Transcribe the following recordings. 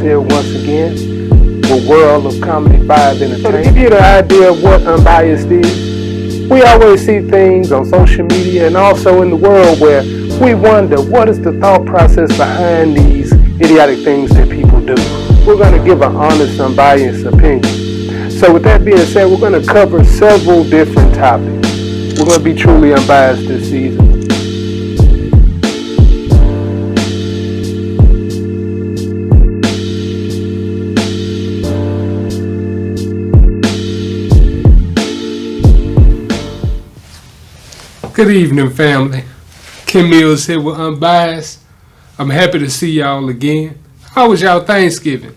here once again with World of Comedy 5 Entertainment. So to give you the idea of what Unbiased is, we always see things on social media and also in the world where we wonder what is the thought process behind these idiotic things that people do. We're going to give an honest, unbiased opinion. So with that being said, we're going to cover several different topics. We're going to be truly unbiased this season. Good evening, family. Kim Mills here with Unbiased. I'm happy to see y'all again. How was y'all Thanksgiving?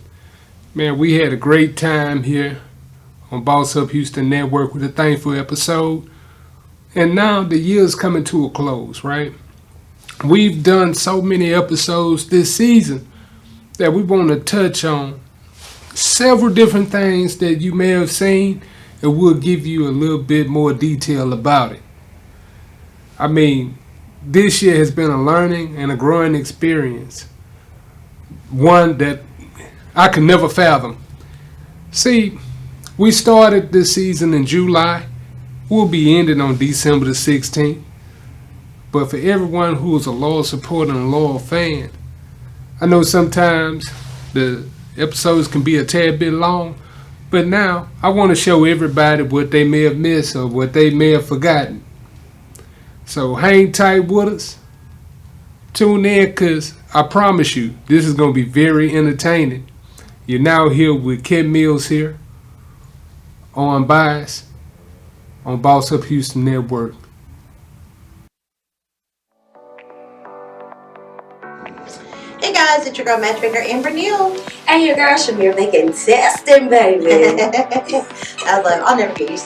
Man, we had a great time here on Boss Up Houston Network with a thankful episode. And now the year's coming to a close, right? We've done so many episodes this season that we want to touch on several different things that you may have seen, and we'll give you a little bit more detail about it. I mean, this year has been a learning and a growing experience. One that I could never fathom. See, we started this season in July. We'll be ending on December the 16th. But for everyone who is a loyal supporter and a loyal fan, I know sometimes the episodes can be a tad bit long, but now I want to show everybody what they may have missed or what they may have forgotten. So hang tight with us. Tune in, because I promise you, this is going to be very entertaining. You're now here with Kim Mills here on Unbiased on Boss Up Houston Network. Hey guys, it's your girl Matchmaker Amber Neal. And your girl Shamir making testing, baby. I'll never get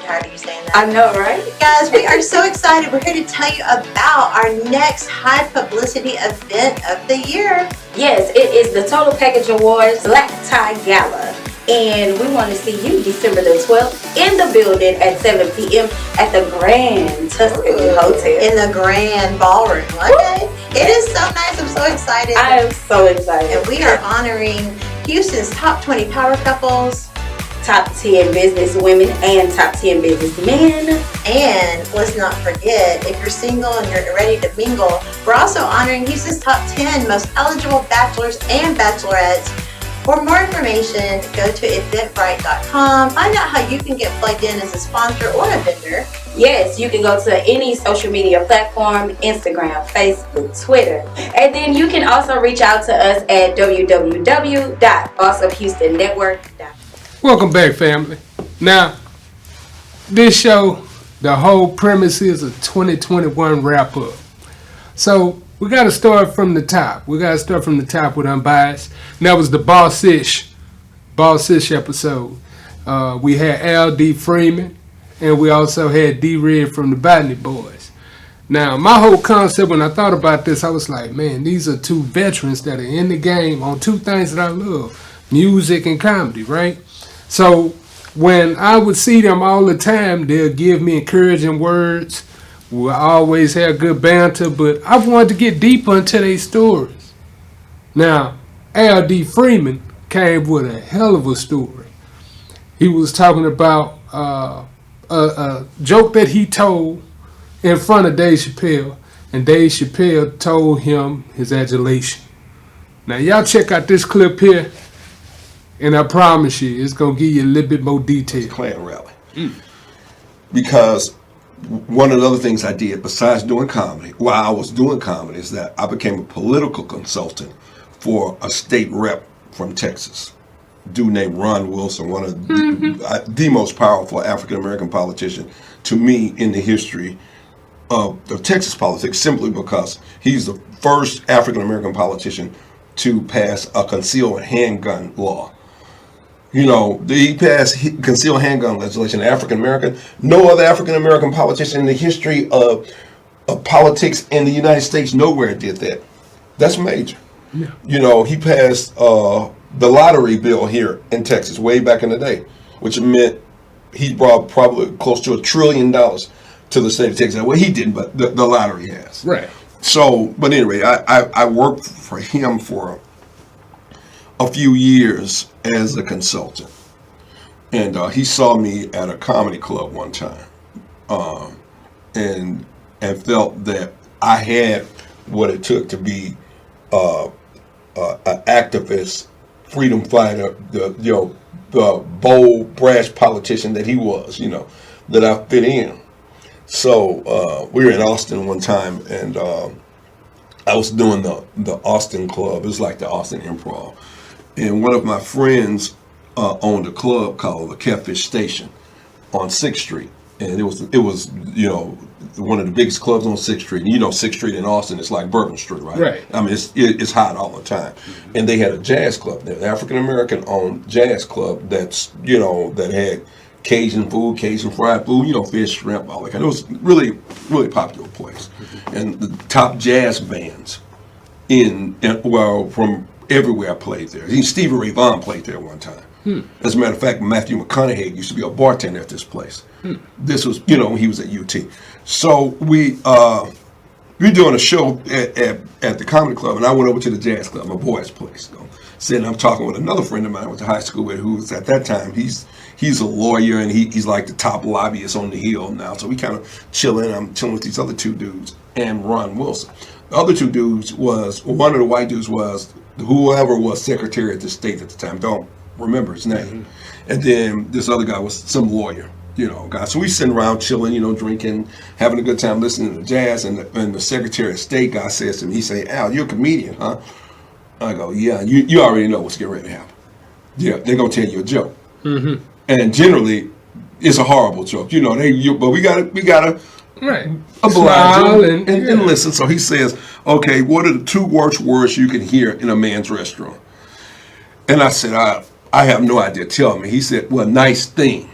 tired of you saying that. I know, right? Guys, we are so excited. We're here to tell you about our next high publicity event of the year. Yes, it is the Total Package Awards Black Tie Gala. And we want to see you December the 12th in the building at 7 p.m. at the Grand Tuscany Hotel. In the Grand Ballroom. Okay. It is so nice. I'm so excited. I am so excited. And we are honoring Houston's top 20 power couples, top 10 business women, and top 10 businessmen. And let's not forget, if you're single and you're ready to mingle, we're also honoring Houston's top 10 most eligible bachelors and bachelorettes. For more information, go to eventbrite.com. Find out how you can get plugged in as a sponsor or a vendor. Yes, you can go to any social media platform, Instagram, Facebook, Twitter. And then you can also reach out to us at www.bossuphoustonnetwork.com. Welcome back, family. Now, this show, the whole premise is a 2021 wrap-up. So, we got to start from the top. We got to start from the top with Unbiased. And that was the Boss-ish episode. We had Al D. Freeman, and we also had D. Red from the Botany Boys. Now, my whole concept when I thought about this, I was like, man, these are two veterans that are in the game on two things that I love, music and comedy, right? So when I would see them all the time, they'll give me encouraging words. We'll always have good banter, but I wanted to get deeper into their stories. Now, Al D. Freeman came with a hell of a story. He was talking about a joke that he told in front of Dave Chappelle, and Dave Chappelle told him his adulation. Now, y'all check out this clip here, and I promise you, it's going to give you a little bit more detail. Klan rally. Because one of the other things I did besides doing comedy, while I was doing comedy, is that I became a political consultant for a state rep from Texas. A dude named Ron Wilson, one of the most powerful African-American politician to me in the history of Texas politics, simply because he's the first African-American politician to pass a concealed handgun law. You know, he passed concealed handgun legislation, African-American. No other African-American politician in the history of politics in the United States nowhere did that. That's major. Yeah. You know, he passed the lottery bill here in Texas way back in the day, which meant he brought probably close to $1 trillion to the state of Texas. Well, he didn't, but the lottery has. Right. So, but anyway, I worked for him for a few years as a consultant. And he saw me at a comedy club one time, and felt that I had what it took to be an activist, freedom fighter, the bold, brash politician that he was, that I fit in. So we were in Austin one time, and I was doing the Austin Club. It was like the Austin Improv, and one of my friends owned a club called the Catfish Station on 6th Street, and it was one of the biggest clubs on 6th Street. And 6th Street in Austin is like Bourbon Street, right? Right. I mean, it's hot all the time. Mm-hmm. And they had a jazz club there, an African American owned jazz club that's that had Cajun food, Cajun fried food, fish, shrimp, all that kind. It was really, really popular place, mm-hmm. and the top jazz bands from everywhere played there. Stevie Ray Vaughan played there one time. As a matter of fact, Matthew McConaughey used to be a bartender at this place. This was, when he was at UT. So we doing a show at the comedy club, and I went over to the jazz club, my boy's place. Sitting, I'm talking with another friend of mine I went to high school with, who was at that time, he's a lawyer, and he's like the top lobbyist on the Hill now. So we kind of chilling. I'm chilling with these other two dudes and Ron Wilson. The other two dudes one of the white dudes was whoever was Secretary of the State at the time. Don't remember his name. Mm-hmm. And then this other guy was some lawyer, guy. So we sitting around chilling, drinking, having a good time listening to jazz. And the Secretary of State guy says to me, he say, "Al, you're a comedian, huh?" I go, "Yeah, you already know what's getting ready to happen. Yeah, they're going to tell you a joke." Mm-hmm. And generally, it's a horrible joke. But we gotta right. oblige and listen. So he says, "Okay, what are the 2 worst words you can hear in a man's restaurant?" And I said, I have no idea. Tell me. He said, "Well, nice thing."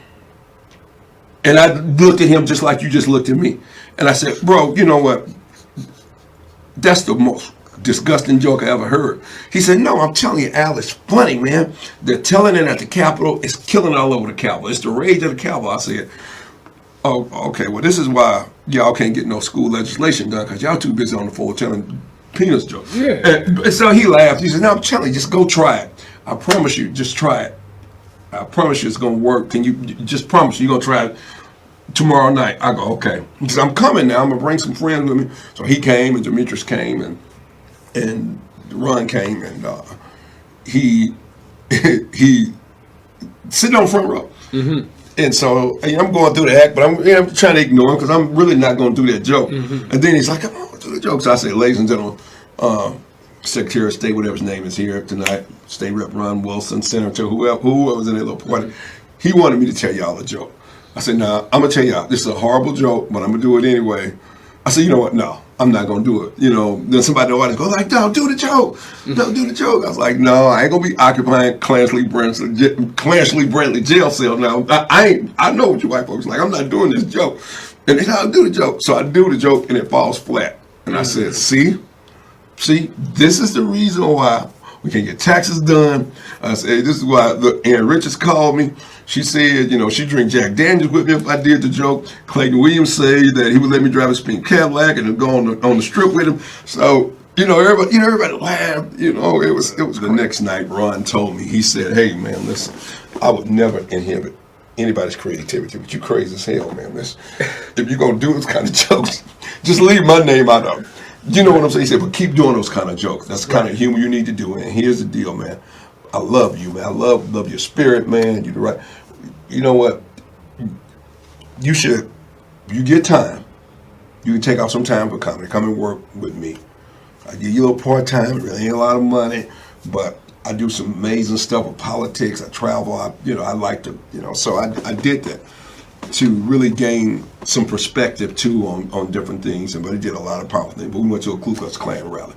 And I looked at him just like you just looked at me. And I said, "Bro, you know what? That's the most disgusting joke I ever heard." He said, "No, I'm telling you, Al, it's funny, man. They're telling it at the Capitol. It's killing all over the Capitol. It's the rage of the Capitol." I said, "Oh, okay. Well, this is why y'all can't get no school legislation done, because y'all too busy on the floor telling penis jokes." Yeah. And so he laughed. He said, "No, I'm telling you, just go try it. I promise you, just try it. I promise you it's going to work. Can you just promise you're going to try it tomorrow night?" I go, "Okay." He said, "I'm coming now. I'm going to bring some friends with me." So he came, and Demetrius came, and Ron came, and he sitting on the front row. Mm-hmm. And so I'm going through the act, but I'm trying to ignore him because I'm really not going to do that joke. Mm-hmm. And then he's like, "Come on, do the joke." So I say, "Ladies and gentlemen, Secretary of State, whatever his name is, here tonight, State Rep Ron Wilson, Senator, whoever was in that little party. He wanted me to tell y'all a joke." I said, "Nah, I'm going to tell y'all, this is a horrible joke, but I'm going to do it anyway." I said, "You know what? No, I'm not going to do it." Then somebody in the audience goes like, "Don't do the joke. Don't do the joke." I was like, "No, I ain't going to be occupying Clansley Brantley jail cell now. I know what you white folks like. I'm not doing this joke." And they said, "I'll do the joke." So I do the joke, and it falls flat. And I said, See, this is the reason why we can't get taxes done. I said, this is why Ann Richards called me. She said, she drink Jack Daniels with me if I did the joke. Clayton Williams said that he would let me drive his pink Cadillac and go on the strip with him. So, everybody laughed. It was the next night. Ron told me, he said, "Hey man, listen, I would never inhibit anybody's creativity, but you crazy as hell, man. If you're gonna do those kind of jokes, just leave my name out of it." You know what I'm saying? He said, "But keep doing those kind of jokes. That's the kind of humor you need to do." And here's the deal, man. I love you, man. I love your spirit, man. You're the right. You know what? You get time, you can take off some time for comedy. Come and work with me. I give you a little part-time. It really ain't a lot of money, but I do some amazing stuff with politics. I travel. I like to, so I did that to really gain some perspective too on different things. But it did a lot of powerful things. But we went to a Ku Klux Klan rally.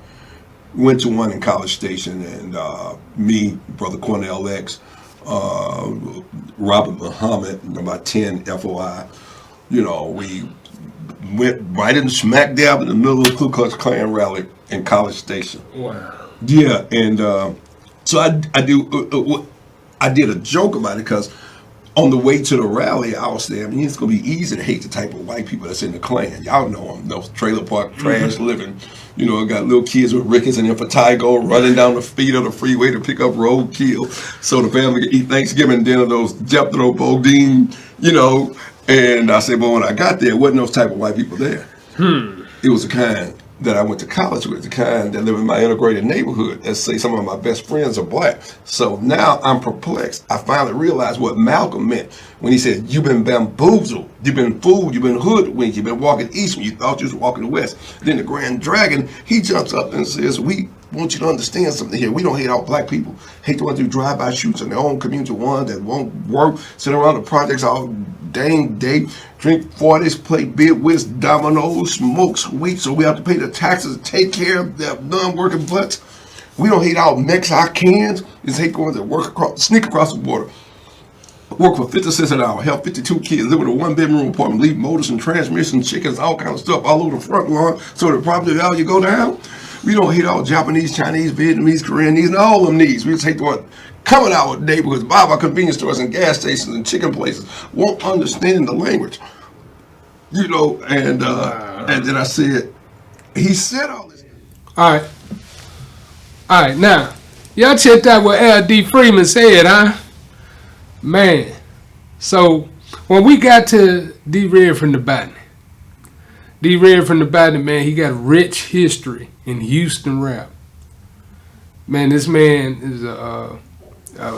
We went to one in College Station, and me, Brother Cornell X, Robert Muhammad, about 10 FOI, we went right in smack dab in the middle of the Ku Klux Klan rally in College Station. Wow. Yeah, and so I did a joke about it because on the way to the rally, I was saying, I mean, it's gonna be easy to hate the type of white people that's in the Klan. Y'all know them, those trailer park trash living. You know, got little kids with rickets and impetigo running down the feet of the freeway to pick up roadkill, so the family can eat Thanksgiving dinner. Those Jethro Bodine, you know. And I said, but when I got there, it wasn't those type of white people there. It was the kind that I went to college with, the kind that live in my integrated neighborhood. Let's say some of my best friends are black. So now I'm perplexed. I finally realized what Malcolm meant when he said, you've been bamboozled, you've been fooled, you've been hoodwinked, you've been walking east when you thought you was walking west. Then the Grand Dragon, he jumps up and says, we want you to understand something here. We don't hate all black people. Hate the ones who drive-by shoots in their own community, ones that won't work, sit around the projects all dang day, drink 40s, play bid whist, dominoes, smoke sweet, so we have to pay the taxes to take care of their non-working butts. We don't hate all Mexicans. Just hate going to sneak across the border, work for 50 cents an hour, help 52 kids, live in a one-bedroom apartment, leave motors and transmissions, chickens, all kinds of stuff all over the front lawn so the property value go down. We don't hate all Japanese, Chinese, Vietnamese, Korean needs, and all them needs. We just hate the one coming out with neighborhoods, buy our convenience stores and gas stations and chicken places, won't understand the language. You know, and then I said, he said all this. All right, now, y'all checked out what L.D. Freeman said, huh? Man, so when we got to D. Red from the Botany, man, he got a rich history in Houston rap. Man, this man is a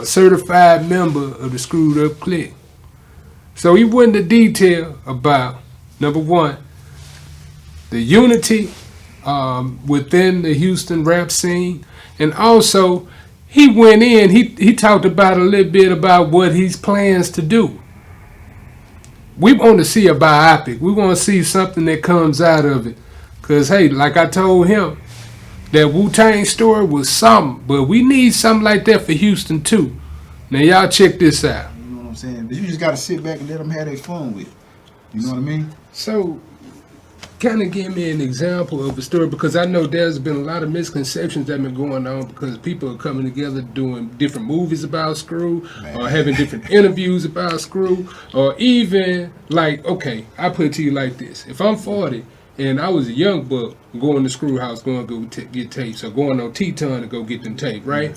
certified member of the Screwed Up Clique. So he went into detail about, number one, the unity within the Houston rap scene, and also he went in, he talked about a little bit about what he plans to do. We want to see a biopic. We want to see something that comes out of it. Because, hey, like I told him, that Wu-Tang story was something, but we need something like that for Houston, too. Now, y'all check this out. You know what I'm saying? But you just got to sit back and let them have their fun with it. You know what I mean? So, kind of give me an example of a story, because I know there's been a lot of misconceptions that have been going on because people are coming together doing different movies about Screw, or having different interviews about Screw, or even like, okay, I put it to you like this. If I'm 40 and I was a young buck going to Screw House, going to go get tapes, or going on Teton to go get them tapes, right?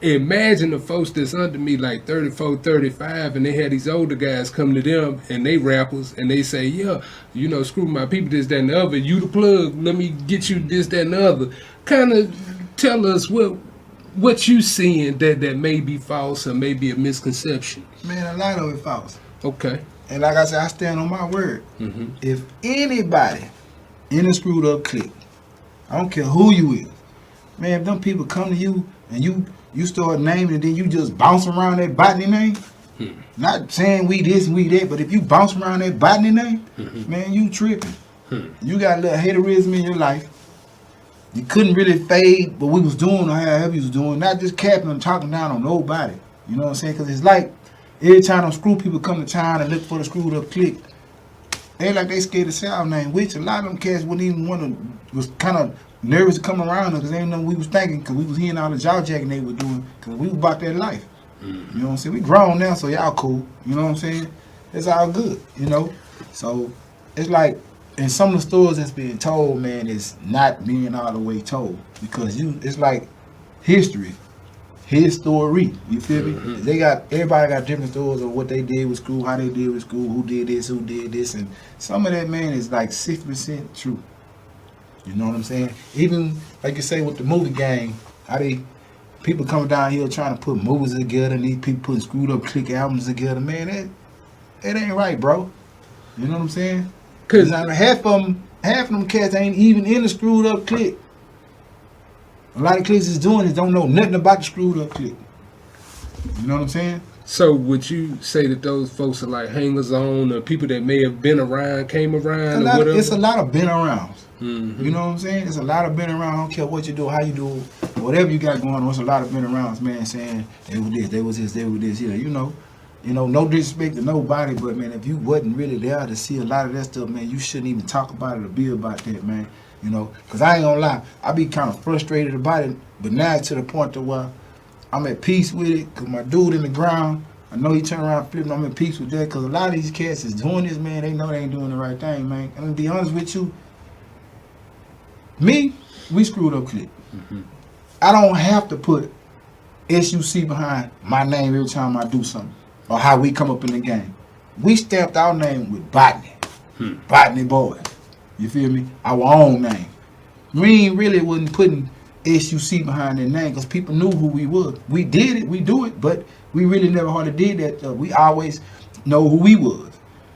Imagine the folks that's under me like 34, 35, and they had these older guys come to them, and they rappers, and they say, yeah, you know, Screw my people, this, that, and the other. You the plug, let me get you this, that, and the other. Kind of tell us what you seeing that may be false or maybe a misconception. Man, a lot of it false. Okay. And like I said, I stand on my word. Mm-hmm. If anybody in a Screwed Up Clique, I don't care who you is, man, if them people come to you and you start naming and then you just bounce around that botany name, not saying we this and we that, but if you bounce around that botany name, man, you tripping. You got a little haterism in your life. You couldn't really fade what we was doing or however you was doing, not just capping and talking down on nobody. You know what I'm saying? Because it's like every time them Screw people come to town and look for the Screwed Up Clique, they like they scared to say our name, which a lot of them cats wouldn't even want to, was kind of nervous to come around us because they didn't know what we was thinking, because we was hearing all the jaw jacking they were doing, because we was about that life. You know what I'm saying? We grown now, so y'all cool. You know what I'm saying? It's all good, you know? So it's like, in some of the stories that's being told, man, it's not being all the way told, because it's like history. His story, you feel me? Everybody got different stories of what they did with Screw, how they did with Screw, who did this, and some of that, man, is like 60% true. You know what I'm saying? Even like you say with the movie gang, how people coming down here trying to put movies together, and these people putting Screwed Up Clique albums together, man, that ain't right, bro. You know what I'm saying? Cause half of them cats ain't even in the Screwed Up Clique. A lot of cliques is doing is don't know nothing about the Screwed Up Clique. You know what I'm saying? So would you say that those folks are like hangers on, or people that may have been around, came around, or whatever? It's a lot of been arounds. You know what I'm saying? It's a lot of been around. I don't care what you do, how you do, whatever you got going on. It's a lot of been arounds, man, saying they was this, they was this, they was this. Yeah, you know, no disrespect to nobody, but man, if you wasn't really there to see a lot of that stuff, man, you shouldn't even talk about it or be about that, man. You know, because I ain't gonna lie, I be kind of frustrated about it, but now it's to the point to where I'm at peace with it, because my dude in the ground, I know he turned around flipping. I'm in peace with that because a lot of these cats is doing this, man. They know they ain't doing the right thing, man. I'm gonna be honest with you. We screwed up clip. I don't have to put SUC behind my name every time I do something or how we come up in the game. We stamped our name with Botany. Botany Boys. You feel me? Our own name. We really wasn't putting SUC behind their name because people knew who we were. We did it, we do it, but we really never hardly did that. We always know who we was.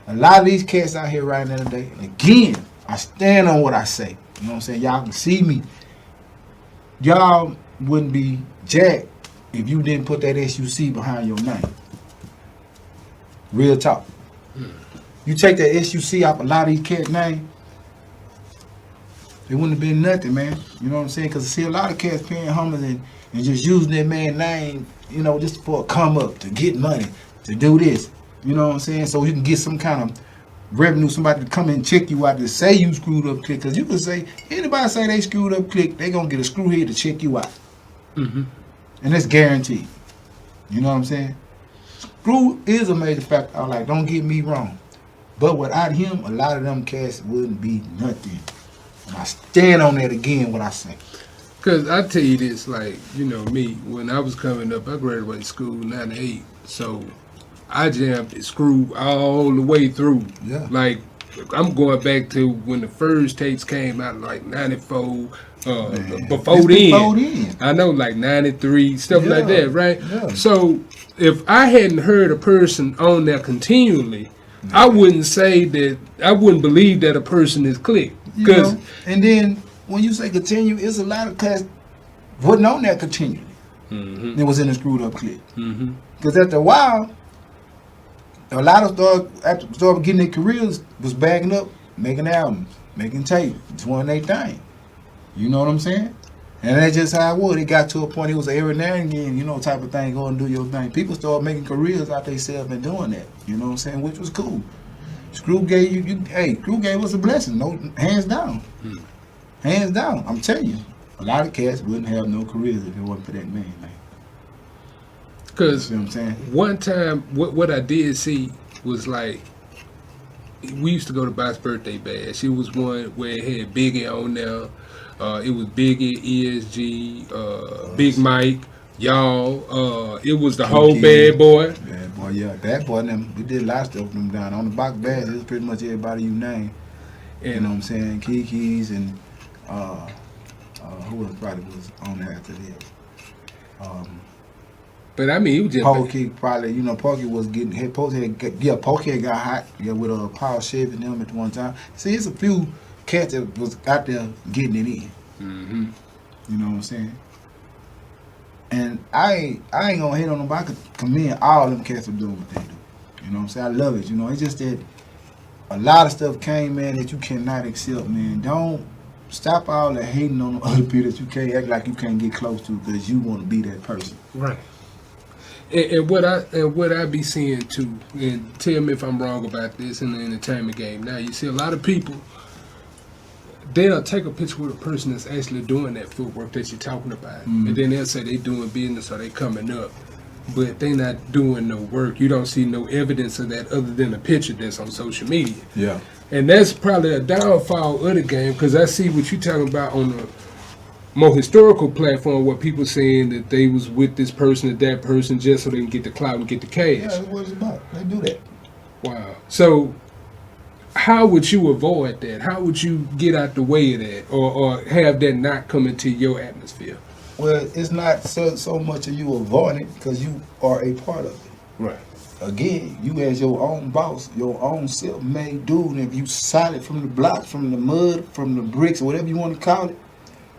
A lot of these cats out here right now today, again, I stand on what I say. You know what I'm saying? Y'all can see me. Y'all wouldn't be jacked if you didn't put that SUC behind your name. Real talk. You take that SUC off a lot of these cats' name, it wouldn't have been nothing, man. You know what I'm saying? Because I see a lot of cats paying homers and just using that man's name, you know, just for a come up, to get money, to do this. You know what I'm saying? So you can get some kind of revenue, somebody to come and check you out to say you screwed up click. Because you can say, anybody say they screwed up click, they going to get a screwhead to check you out. And that's guaranteed. You know what I'm saying? Screw is a major factor. I like, don't get me wrong. But without him, a lot of them cats wouldn't be nothing. And I stand on that again, what I say. Because I tell you this, like, you know, me, when I was coming up, I graduated school in 98. So I jammed the screw all the way through. Yeah. Like, I'm going back to when the first tapes came out, like 94, before then. I know, like 93, stuff like that, right? Yeah. So if I hadn't heard a person on there continually, I wouldn't say that, I wouldn't believe that a person is clicked. Because and then when you say continue, it's a lot of cats wasn't on that continually. It was in a screwed up clip. Because after a while, a lot of started getting their careers, was bagging up, making albums, making tape, doing their thing. You know what I'm saying? And that's just how it was. It got to a point, it was every now and again, you know, type of thing, go and do your thing. People started making careers out themselves and doing that. You know what I'm saying? Which was cool. Screw gave Screw gave us a blessing, no, hands down. Hands down. I'm telling you, a lot of cats wouldn't have no careers if it wasn't for that man. Because you know what I'm saying? One time, what I did see was like, we used to go to Bot's Birthday Bash. It was one where it had Biggie on there. It was Biggie, ESG, Big Mike, y'all. It was the whole Bad Boy. Bad Boy, yeah. Bad Boy, them, we did a lot of stuff with them down. On the Box Bash, it was pretty much everybody you name. And, you know what I'm saying? Kiki's and who else probably was on there after that? But I mean, it was just Pokey probably, you know, Pokey was getting hit. Pokey had got hot, with Paul Chevy and them at one time. See, it's a few cats that was out there getting it in. You know what I'm saying? And I ain't gonna hate on them, but I could commend all them cats for doing what they do. You know what I'm saying? I love it. You know, it's just that a lot of stuff came, man, that you cannot accept, man. Don't stop all that hating on the other people that you can't act like you can't get close to because you want to be that person. Right. And what I be seeing too, and tell me if I'm wrong about this in the entertainment game. Now you see a lot of people, they'll take a picture with a person that's actually doing that footwork that you're talking about, and then they'll say they doing business or they coming up, but they not doing no work. You don't see no evidence of that other than a picture that's on social media. Yeah. And that's probably a downfall of the game, because I see what you're talking about on the more historical platform where people saying that they was with this person or that person just so they can get the clout and get the cash. Yeah, that's what it's about. They do that. Wow. So how would you avoid that? How would you get out the way of that, or have that not come into your atmosphere? Well, it's not so much of you avoiding it because you are a part of it. Right. Again, you as your own boss, your own self-made dude, and if you solid from the block, from the mud, from the bricks, or whatever you want to call it,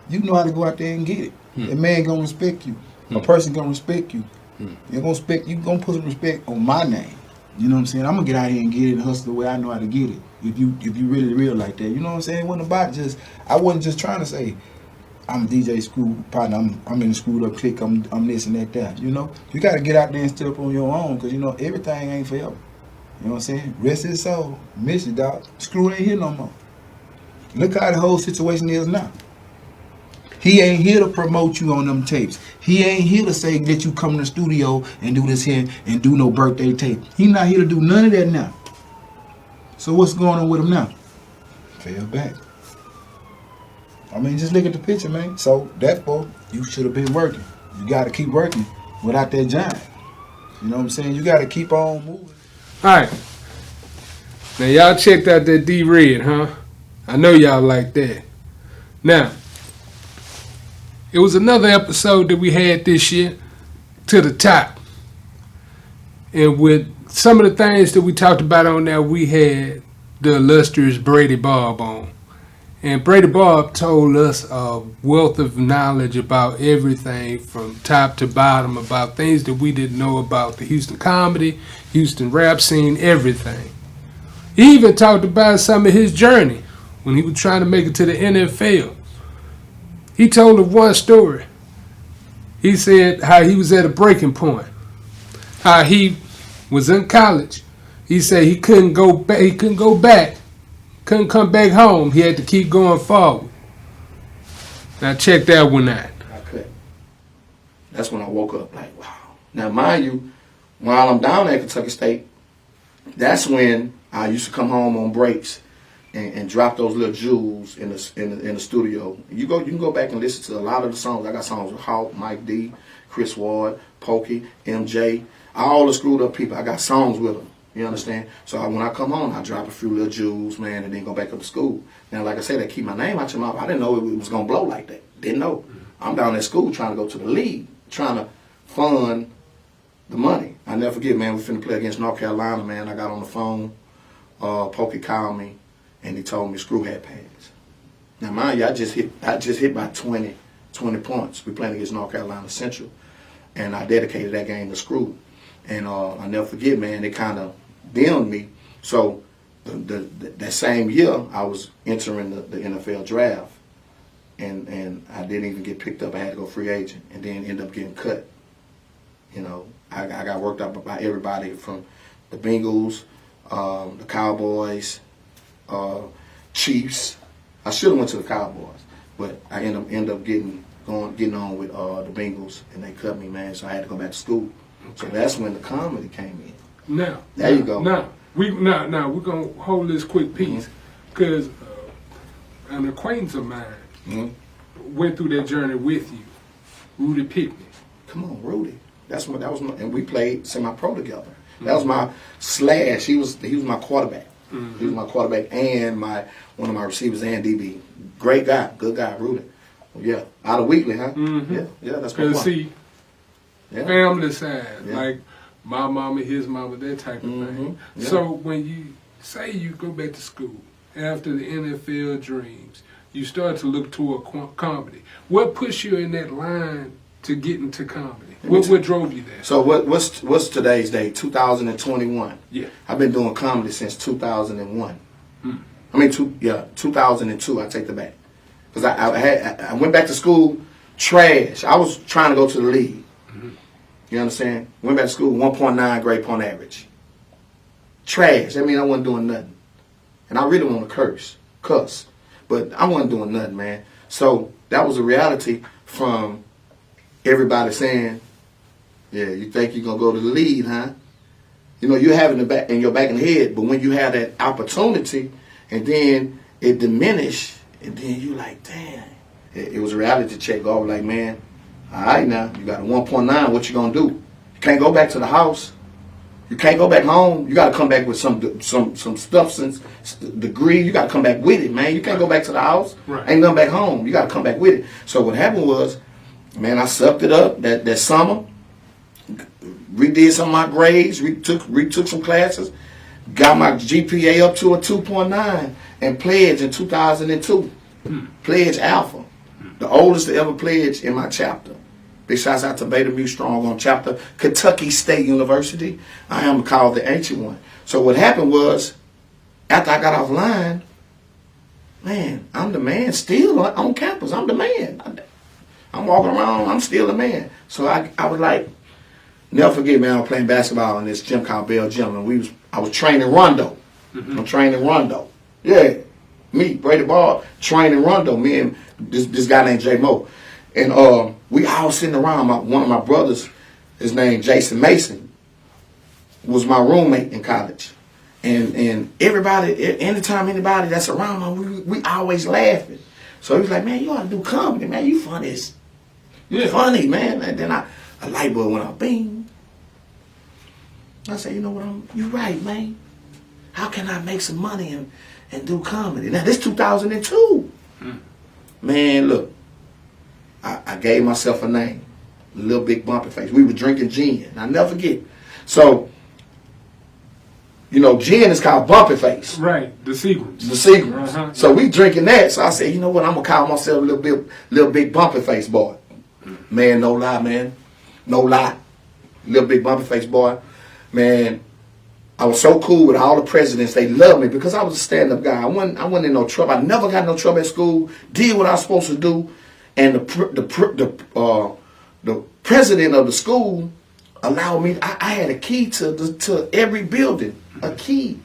you know how to go out there and get it. A man gonna respect you. A person gonna respect you. You're gonna respect. You gonna put some respect on my name. You know what I'm saying? I'm gonna get out here and get it and hustle the way I know how to get it. If you really real like that, you know what I'm saying? It wasn't about just. I wasn't just trying to say I'm DJ Screw partner. I'm in the screwed up clique. I'm this and that. You know, you got to get out there and step up on your own because you know everything ain't forever. You know what I'm saying? Rest his soul. Miss you, dog. Screw ain't here no more. Look how the whole situation is now. He ain't here to promote you on them tapes. He ain't here to say that you come in the studio and do this here and do no birthday tape. He not here to do none of that now. So what's going on with him now? Fell back. I mean, just look at the picture, man. So therefore, you should have been working. You got to keep working without that giant. You know what I'm saying? You got to keep on moving. All right. Now, y'all checked out that D-Red, huh? I know y'all like that. Now, it was another episode that we had this year, To the Top. And with some of the things that we talked about on there, we had the illustrious Brady Bob on. And Brady Bob told us a wealth of knowledge about everything from top to bottom, about things that we didn't know about the Houston comedy, Houston rap scene, everything. He even talked about some of his journey when he was trying to make it to the NFL. He told us one story. He said how he was at a breaking point, how he was in college. He said he couldn't go back. Couldn't come back home. He had to keep going forward. Now check that one out. I couldn't. That's when I woke up like, wow. Now mind you, while I'm down at Kentucky State, that's when I used to come home on breaks and drop those little jewels in the studio. You can go back and listen to a lot of the songs. I got songs with Hawk, Mike D, Chris Ward, Pokey, MJ, all the screwed up people. I got songs with them. You understand? So when I come home, I drop a few little jewels, man, and then go back up to school. Now, like I said, they keep my name out your mouth. I didn't know it was going to blow like that. Didn't know. I'm down at school trying to go to the league, trying to fund the money. I never forget, man, we finna play against North Carolina, man. I got on the phone. Pokey called me, and he told me screw hat pads. Now, mind you, I just hit by 20 points. We playing against North Carolina Central, and I dedicated that game to Screw. And I never forget, man, they kind of dimmed me. So that same year, I was entering the NFL draft, and I didn't even get picked up. I had to go free agent, and then end up getting cut. You know, I got worked up by everybody from the Bengals, the Cowboys, Chiefs. I should have went to the Cowboys, but I end up getting on with the Bengals, and they cut me, man. So I had to go back to school. So that's when the comedy came in. Now, there you go. Now we're gonna hold this quick piece because an acquaintance of mine went through that journey with you, Rudy Pickney. Come on, Rudy. That was my, and we played semi-pro together. That was my slash. He was my quarterback. He was my quarterback and one of my receivers and DB. Great guy, good guy, Rudy. Yeah, out of Wheatley, huh? Yeah, that's my see. Yeah. Family side, like my mama, his mama, that type of thing. Yeah. So when you say you go back to school after the NFL dreams, you start to look toward comedy. What pushed you in that line to get into comedy? What drove you there? So what's today's date? 2021. Yeah, I've been doing comedy since 2001. I mean, 2002. I take the back because I went back to school trash. I was trying to go to the league. You understand? Went back to school, 1.9 grade point average. Trash. That means I wasn't doing nothing. And I really want to cuss. But I wasn't doing nothing, man. So that was a reality from everybody saying, yeah, you think you're going to go to the lead, huh? You know, you have it in your back of the head, but when you have that opportunity and then it diminished, and then you like, damn. It was a reality check. Go like, man, all right now, you got a 1.9, what you gonna do? You can't go back to the house. You can't go back home. You gotta come back with some substance degree. You gotta come back with it, man. You can't go back to the house. Right. Ain't nothing back home. You gotta come back with it. So what happened was, man, I sucked it up that summer. Redid some of my grades, retook some classes, got my GPA up to a 2.9, and pledged in 2002. Pledged Alpha, the oldest to ever pledge in my chapter. Big shouts out to Beta Mu Strong on chapter, Kentucky State University. I am called the ancient one. So what happened was, after I got offline, man, I'm the man still on campus. I'm the man. I'm walking around, I'm still the man. So I was like, never forget, man, I was playing basketball in this gym called Bell Gym, and I was training Rondo. I'm training Rondo. Yeah. me, Brady Ball, training Rondo, me and this guy named J Mo. And we all sitting around. One of my brothers, his name Jason Mason, was my roommate in college. And everybody, anytime anybody that's around me, we always laughing. So he was like, man, you ought to do comedy, man. You funny as, funny, man. And then a light bulb went off, bing. I said, you know what, you right, man. How can I make some money and do comedy? Now, this 2002. Man, look, I gave myself a name, Little Big Bumpy Face. We were drinking gin. I never forget. So, you know, gin is called Bumpy Face. Right, the sequence. The sequence. So we drinking that. So I said, you know what, I'm going to call myself Little Big Bumpy Face boy. Man, no lie, man. No lie. Little Big Bumpy Face boy. Man, I was so cool with all the presidents. They loved me because I was a stand-up guy. I wasn't in no trouble. I never got in no trouble at school. Did what I was supposed to do. And the president of the school allowed me. I had a key to every building. A key.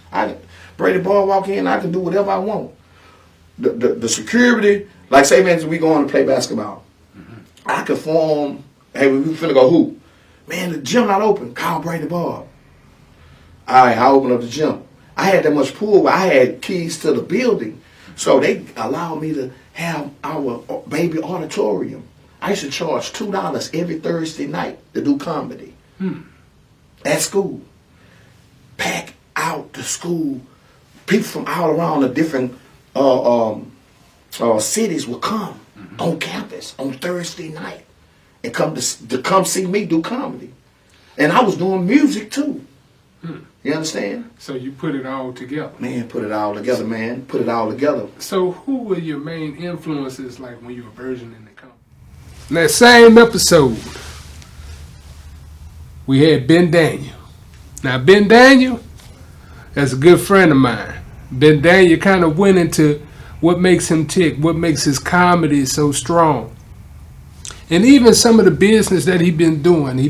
Brady Ball walk in. I can do whatever I want. The security, like say, man, we going to play basketball. I could form. Hey, we finna go hoop. Man, the gym not open. Call Brady Ball. All right, I opened up the gym. I had that much pool where I had keys to the building. So they allowed me to have our baby auditorium. I used to charge $2 every Thursday night to do comedy at school. Pack out the school. People from all around the different cities would come on campus on Thursday night and come see me do comedy. And I was doing music too. You understand? So you put it all together. Man, put it all together, man. Put it all together. So who were your main influences like when you were versioning the comedy? In that same episode, we had Ben Daniel. Now Ben Daniel, that's a good friend of mine. Ben Daniel kind of went into what makes him tick, what makes his comedy so strong. And even some of the business that he been doing, he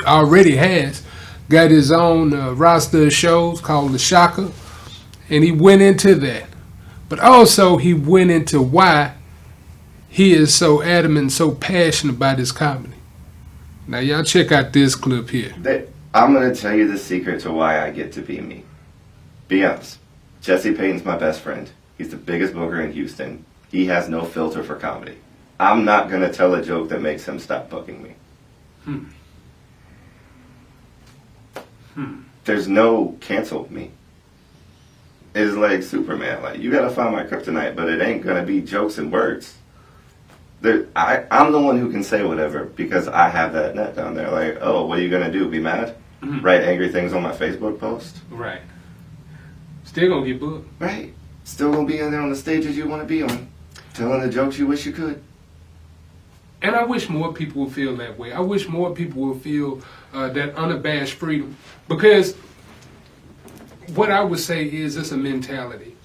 already has got his own roster of shows called The Shocker, and he went into that. But also he went into why he is so adamant, so passionate about his comedy. Now y'all check out this clip here. I'm going to tell you the secret to why I get to be me. Be honest. Jesse Payton's my best friend. He's the biggest booker in Houston. He has no filter for comedy. I'm not going to tell a joke that makes him stop booking me. There's no cancel me. It's like Superman. Like, you got to find my kryptonite, but it ain't going to be jokes and words. I'm the one who can say whatever because I have that net down there. Like, oh, what are you going to do? Be mad? Write angry things on my Facebook post? Right. Still gonna get booked. Right. Still gonna be in there on the stages you want to be on. Telling the jokes you wish you could. And I wish more people would feel that way. I wish more people would feel that unabashed freedom. Because what I would say is it's a mentality.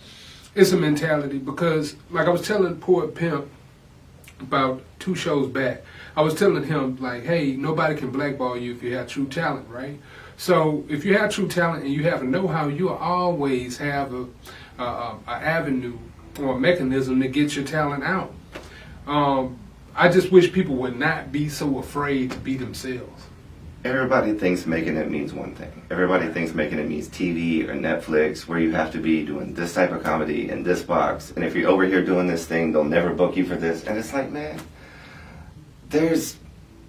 It's a mentality because, like I was telling Poor Pimp about 2 shows back, I was telling him, like, hey, nobody can blackball you if you have true talent, right? So if you have true talent and you have a know-how, you'll always have a avenue or a mechanism to get your talent out. I just wish people would not be so afraid to be themselves. Everybody thinks making it means one thing. Everybody thinks making it means TV or Netflix, where you have to be doing this type of comedy in this box. And if you're over here doing this thing, they'll never book you for this. And it's like, man, there's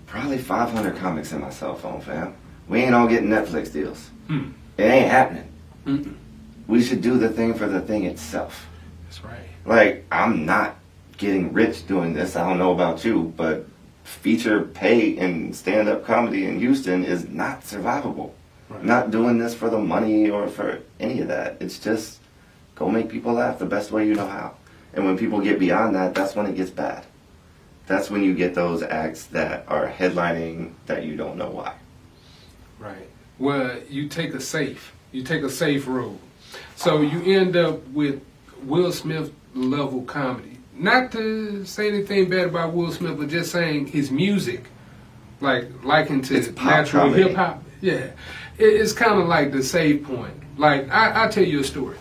probably 500 comics in my cell phone, fam. We ain't all getting Netflix deals. It ain't happening. We should do the thing for the thing itself. That's right. Like, I'm not getting rich doing this. I don't know about you, but feature pay in stand-up comedy in Houston is not survivable. Right. Not doing this for the money or for any of that. It's just go make people laugh the best way you know how. And when people get beyond that, that's when it gets bad. That's when you get those acts that are headlining that you don't know why. Right. Well, you take a safe road. So you end up with Will Smith level comedy. Not to say anything bad about Will Smith, but just saying his music, like likened to natural hip hop. Yeah. It's kind of like the save point. Like, I'll tell you a story.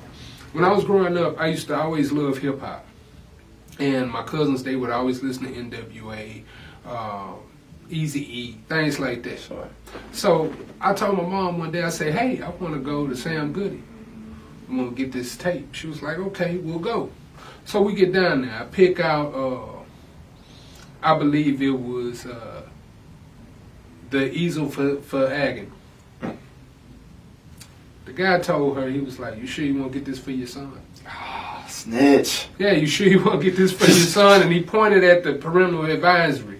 when I was growing up, I used to always love hip hop, and my cousins they would always listen to N.W.A., Easy E, things like that. Sure. So I told my mom one day, I said, "Hey, I want to go to Sam Goody. I'm gonna get this tape." She was like, "Okay, we'll go." So we get down there. I pick out, I believe it was the Easel for Agony. The guy told her, he was like, "You sure you want to get this for your son?" Snitch. "Yeah, you sure you want to get this for your son?" And he pointed at the parental advisory.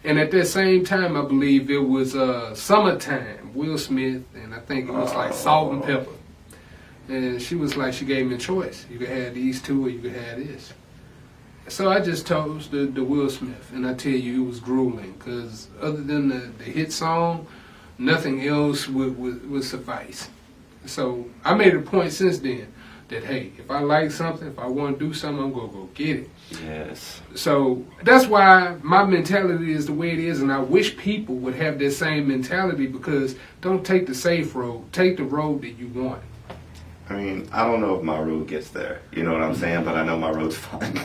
And at that same time, I believe it was Summertime, Will Smith, and I think it was like Salt and Pepper. And she was like, she gave me a choice. You could have these two or you could have this. So I just chose the Will Smith. And I tell you, it was grueling. Because other than the hit song, nothing else would suffice. So I made a point since then that, hey, if I like something, if I want to do something, I'm going to go get it. Yes. So that's why my mentality is the way it is, and I wish people would have that same mentality, because don't take the safe road. Take the road that you want. I mean, I don't know if my road gets there. You know what I'm saying? But I know my road's fine.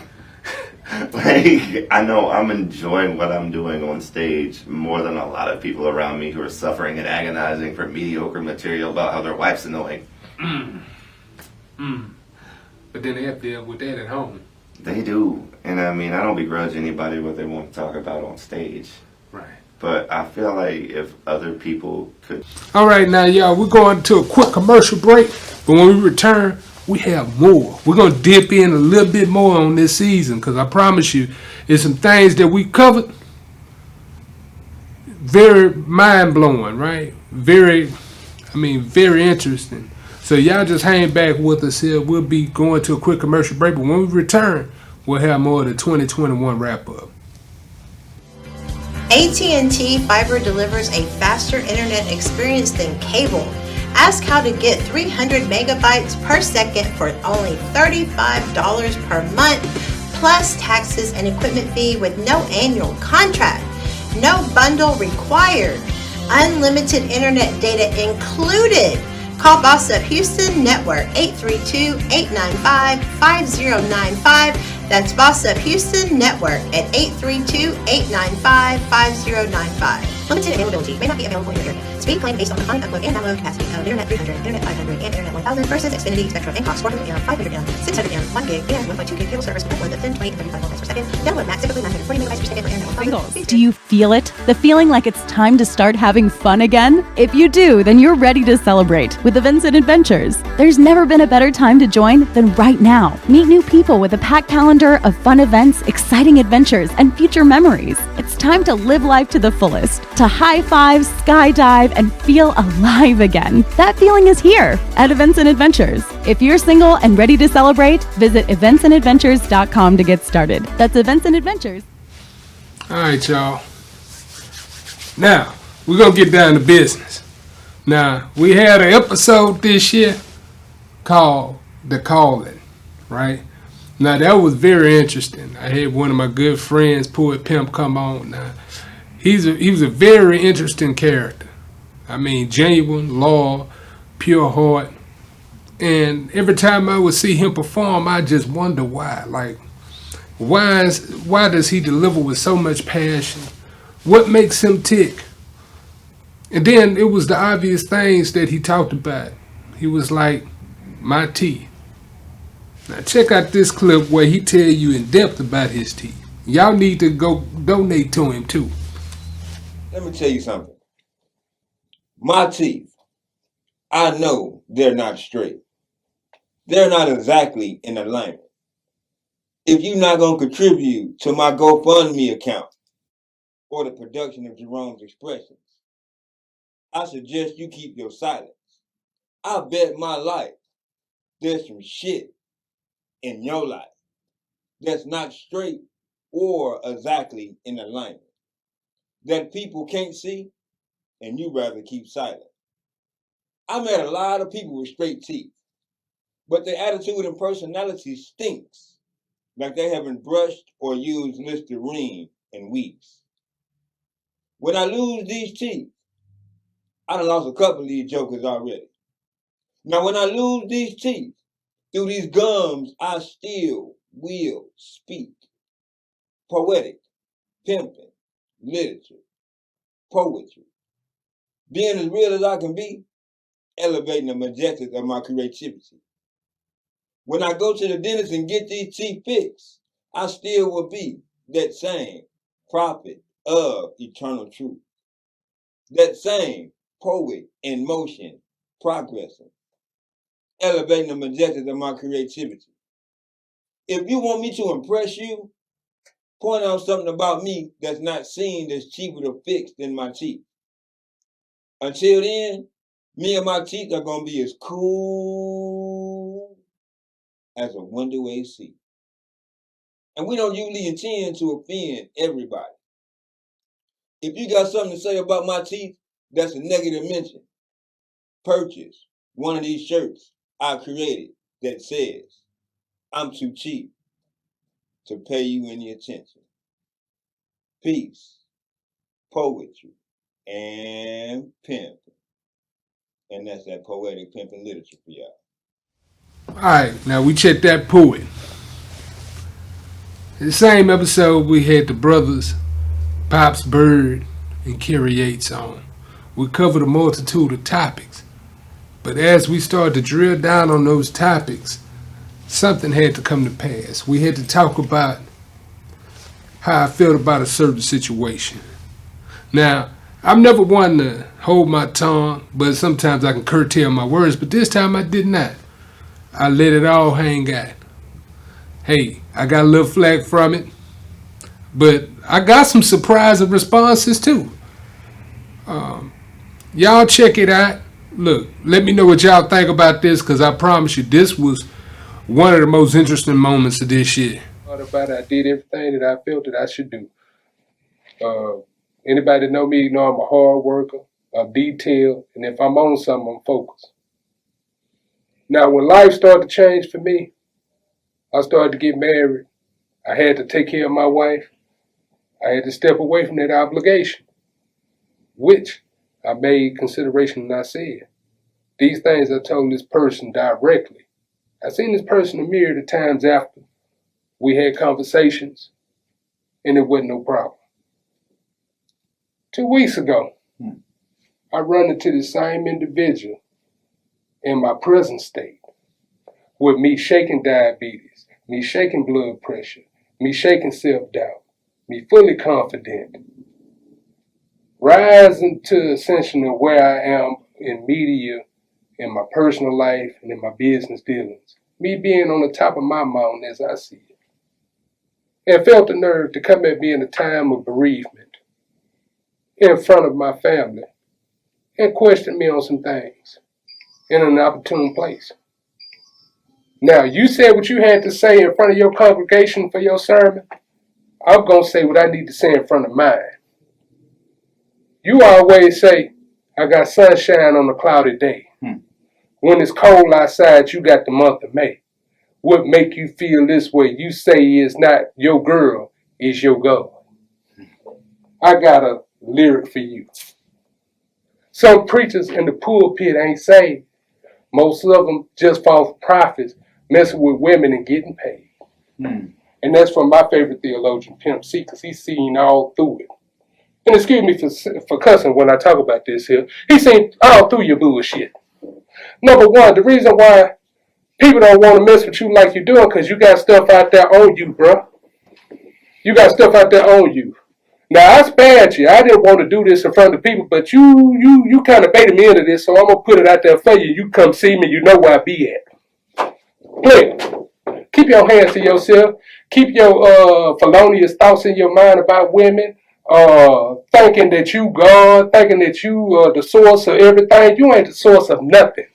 Like, I know I'm enjoying what I'm doing on stage more than a lot of people around me who are suffering and agonizing for mediocre material about how their wife's annoying. But then they have to deal with that at home. They do. And I mean, I don't begrudge anybody what they want to talk about on stage. Right. But I feel like if other people could... All right, now, y'all, we're going to a quick commercial break. But when we return, we have more. We're going to dip in a little bit more on this season, because I promise you, there's some things that we covered. Very mind-blowing, right? Very interesting. So y'all just hang back with us here. We'll be going to a quick commercial break, but when we return, we'll have more of the 2021 wrap-up. AT&T Fiber delivers a faster internet experience than cable. Ask how to get 300 megabytes per second for only $35 per month, plus taxes and equipment fee with no annual contract. No bundle required. Unlimited internet data included. Call Boss Up Houston Network 832-895-5095. That's Boss Up Houston Network at 832-895-5095. Limited availability may not be available in your area. Speed claim based on the upload and download capacity of Internet 300, Internet 500, and Internet 1000 versus Xfinity Spectrum and Cox 400M, 500M, 600M, 1 gig, and 1.2 gig cable service with more than 10, 20, and 35 megabits per second. Download max typically 940 megabytes per second for Internet 1000. Do you feel it? The feeling like it's time to start having fun again? If you do, then you're ready to celebrate with Events and Adventures. There's never been a better time to join than right now. Meet new people with a packed calendar of fun events, exciting adventures, and future memories. It's time to live life to the fullest, to high five, skydive, and feel alive again. That feeling is here at Events and Adventures. If you're single and ready to celebrate, visit eventsandadventures.com to get started. That's Events and Adventures. All right, y'all. Now, we're going to get down to business. Now, we had an episode this year called The Calling, right? Now, that was very interesting. I had one of my good friends, Poet Pimp, come on. Now, he was a very interesting character. I mean, genuine, loyal, pure heart. And every time I would see him perform, I just wonder why. Like, why does he deliver with so much passion? What makes him tick? And then it was the obvious things that he talked about. He was like, my teeth. Now check out this clip where he tell you in depth about his teeth. Y'all need to go donate to him too. Let me tell you something. My teeth, I know they're not straight. They're not exactly in alignment. If you're not going to contribute to my GoFundMe account or the production of Jerome's expressions, I suggest you keep your silence. I bet my life there's some shit in your life that's not straight or exactly in alignment that people can't see, and you rather keep silent. I met a lot of people with straight teeth, but their attitude and personality stinks, like they haven't brushed or used Listerine in weeks. When I lose these teeth, I done lost a couple of these jokers already. Now, when I lose these teeth, Through these gums, I still will speak. Poetic, pimping, literature, poetry. Being as real as I can be, elevating the majestic of my creativity. When I go to the dentist and get these teeth fixed, I still will be that same prophet of eternal truth. That same poet in motion, progressing, elevating the majestic of my creativity. If you want me to impress you, point out something about me that's not seen that's cheaper to fix than my teeth. Until then, me and my teeth are going to be as cool as a window AC. And we don't usually intend to offend everybody. If you got something to say about my teeth that's a negative mention, purchase one of these shirts I created that says, I'm too cheap to pay you any attention. Peace, poetry, and pimping. And that's that poetic pimping literature for y'all. All right, now we checked that poet. In the same episode, we had the brothers Pops Bird and Kerry Yates on. We covered a multitude of topics. But as we started to drill down on those topics, something had to come to pass. We had to talk about how I felt about a certain situation. Now, I'm never one to hold my tongue, but sometimes I can curtail my words, but this time I did not. I let it all hang out. Hey, I got a little flack from it, but I got some surprising responses too. Y'all check it out. Look, let me know what y'all think about this, because I promise you this was one of the most interesting moments of this year. I did everything that I felt that I should do. Anybody that know me know I'm a hard worker, I'm detailed, and if I'm on something, I'm focused. Now, when life started to change for me, I started to get married. I had to take care of my wife. I had to step away from that obligation, which I made consideration when I said. These things I told this person directly. I seen this person a myriad of times after. We had conversations, and it wasn't no problem. 2 weeks ago, I run into the same individual in my present state, with me shaking diabetes, me shaking blood pressure, me shaking self-doubt, me fully confident, rising to essentially where I am in media, in my personal life, and in my business dealings. Me being on the top of my mountain as I see it. And felt the nerve to come at me in a time of bereavement in front of my family and question me on some things in an opportune place. Now, you said what you had to say in front of your congregation for your sermon. I'm going to say what I need to say in front of mine. You always say, I got sunshine on a cloudy day. When it's cold outside, you got the month of May. What make you feel this way? You say is not your girl, is your God. I got a lyric for you. Some preachers in the pulpit ain't saved. Most of them just false prophets messing with women and getting paid. And that's from my favorite theologian, Pimp C, because he's seen all through it. And excuse me for cussing when I talk about this here. He's seen all through your bullshit. Number one, the reason why people don't want to mess with you like you're doing, because you got stuff out there on you, bro. You got stuff out there on you. Now, I spared you. I didn't want to do this in front of people, but you kind of baited me into this, so I'm going to put it out there for you. You come see me, you know where I be at. Look, keep your hands to yourself. Keep your felonious thoughts in your mind about women, thinking that you God, thinking that you are the source of everything. You ain't the source of nothing.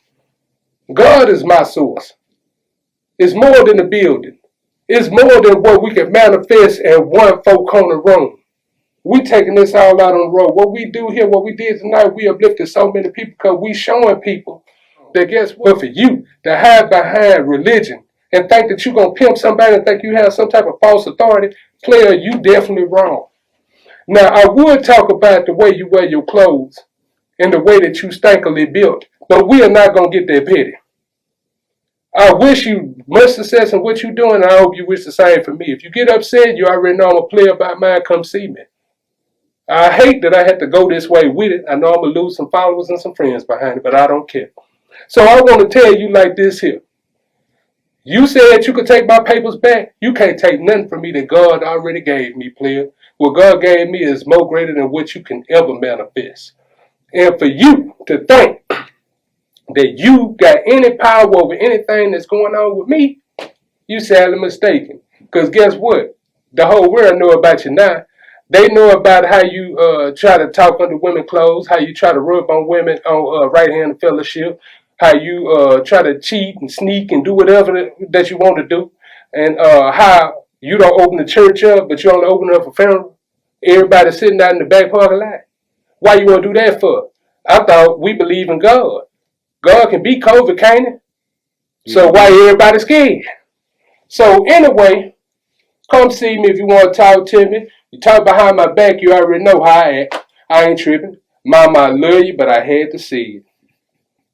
God is my source. It's more than a building. It's more than what we can manifest in one four-corner room. We taking this all out on the road. What we do here, what we did tonight, we uplifted so many people because we showing people that guess what, for you to hide behind religion and think that you're going to pimp somebody and think you have some type of false authority, player, you definitely wrong. Now, I would talk about the way you wear your clothes and the way that you stinkily built, but we are not going to get that petty. I wish you much success in what you're doing. I hope you wish the same for me. If you get upset, you already know I'm a player about mine. Come see me. I hate that I had to go this way with it. I know I'm going to lose some followers and some friends behind it, but I don't care. So I want to tell you like this here. You said you could take my papers back. You can't take nothing from me that God already gave me, player. What God gave me is more greater than what you can ever manifest. And for you to think that you got any power over anything that's going on with me, you sadly mistaken. Because guess what? The whole world know about you now. They know about how you try to talk under women's clothes, how you try to rub on women on right hand fellowship, how you try to cheat and sneak and do whatever that you want to do, and how you don't open the church up, but you only open it up for funeral. Everybody sitting out in the back parking lot. Why you want to do that for? I thought we believe in God. God can beat COVID, can't he? So why everybody scared? So anyway, come see me if you want to talk to me. You talk behind my back, you already know how I act. I ain't tripping. Mama, I love you, but I had to see it.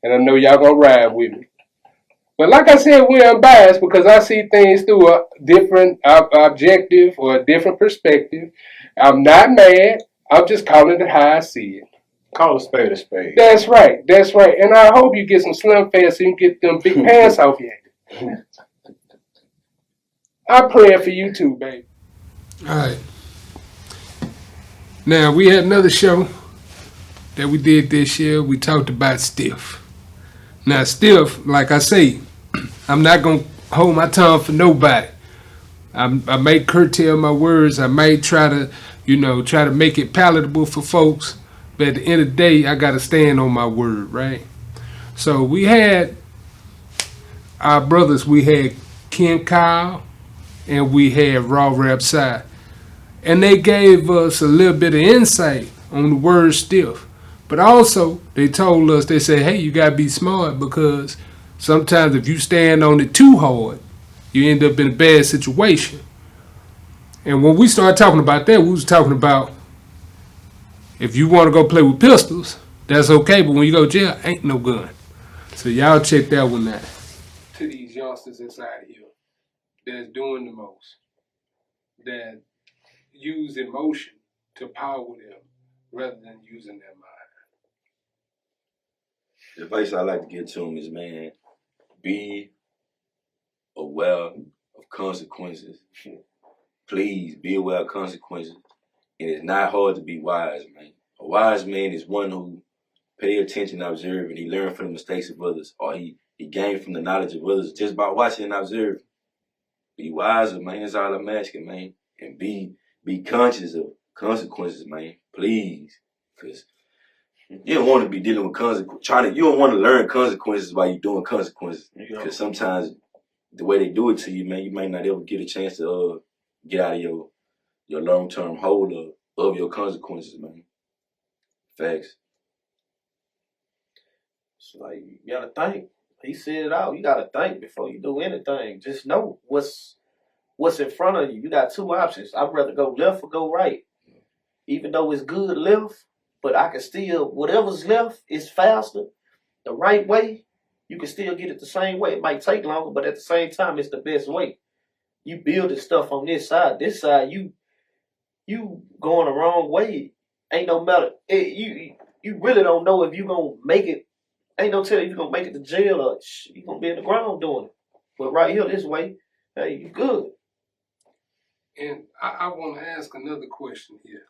And I know y'all gonna ride with me. But like I said, we're unbiased because I see things through a different objective or a different perspective. I'm not mad. I'm just calling it how I see it. Call a spade a spade. That's right. That's right. And I hope you get some slim fast so you can get them big pants off your head. I pray for you too, baby. All right. Now, we had another show that we did this year. We talked about stiff. Now, stiff, like I say, I'm not going to hold my tongue for nobody. I may curtail my words. I may try to make it palatable for folks. But at the end of the day, I got to stand on my word, right? So we had our brothers. We had Ken Kyle and we had Raw Rap Side. And they gave us a little bit of insight on the word stiff. But also, they told us, they said, hey, you got to be smart because sometimes if you stand on it too hard, you end up in a bad situation. And when we started talking about that, we was talking about if you want to go play with pistols, that's okay. But when you go to jail, ain't no gun. So y'all check that one out. To these youngsters inside here that's doing the most, that use emotion to power them rather than using their mind. The advice I like to give to them is, man, be aware of consequences. Please be aware of consequences. And it's not hard to be wise, man. A wise man is one who pay attention and observe, and he learned from the mistakes of others, or he gained from the knowledge of others just by watching and observing. Be wiser, man. That's all I'm asking, man. And be conscious of consequences, man. Please. Because you don't want to be dealing with consequences. You don't want to learn consequences while you're doing consequences. Because sometimes the way they do it to you, man, you might not ever get a chance to get out of your long-term hold of your consequences, man. Facts. It's like, you gotta think. He said it out. You gotta think before you do anything. Just know what's in front of you. You got two options. I'd rather go left or go right. Even though it's good left, but I can still, whatever's left is faster. The right way, you can still get it the same way. It might take longer, but at the same time, it's the best way. You building stuff on this side. This side, you going the wrong way. Ain't no matter. You really don't know if you gonna make it. Ain't no telling you gonna make it to jail or you gonna be in the ground doing it. But right here, this way, hey, you good. And I want to ask another question here.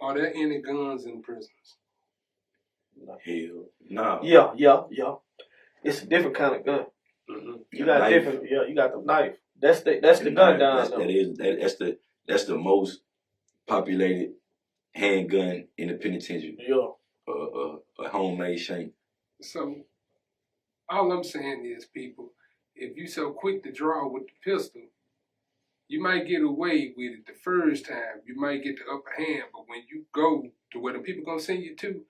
Are there any guns in prisons? Hell, no. Yeah. It's a different kind of gun. Mm-hmm. You got different. Yeah, you got the knife. That's the gun down there. That's the most populated handgun in the penitentiary. Yeah. A homemade shank. So all I'm saying is, people, if you so quick to draw with the pistol, you might get away with it the first time. You might get the upper hand, but when you go to where the people gonna send you to,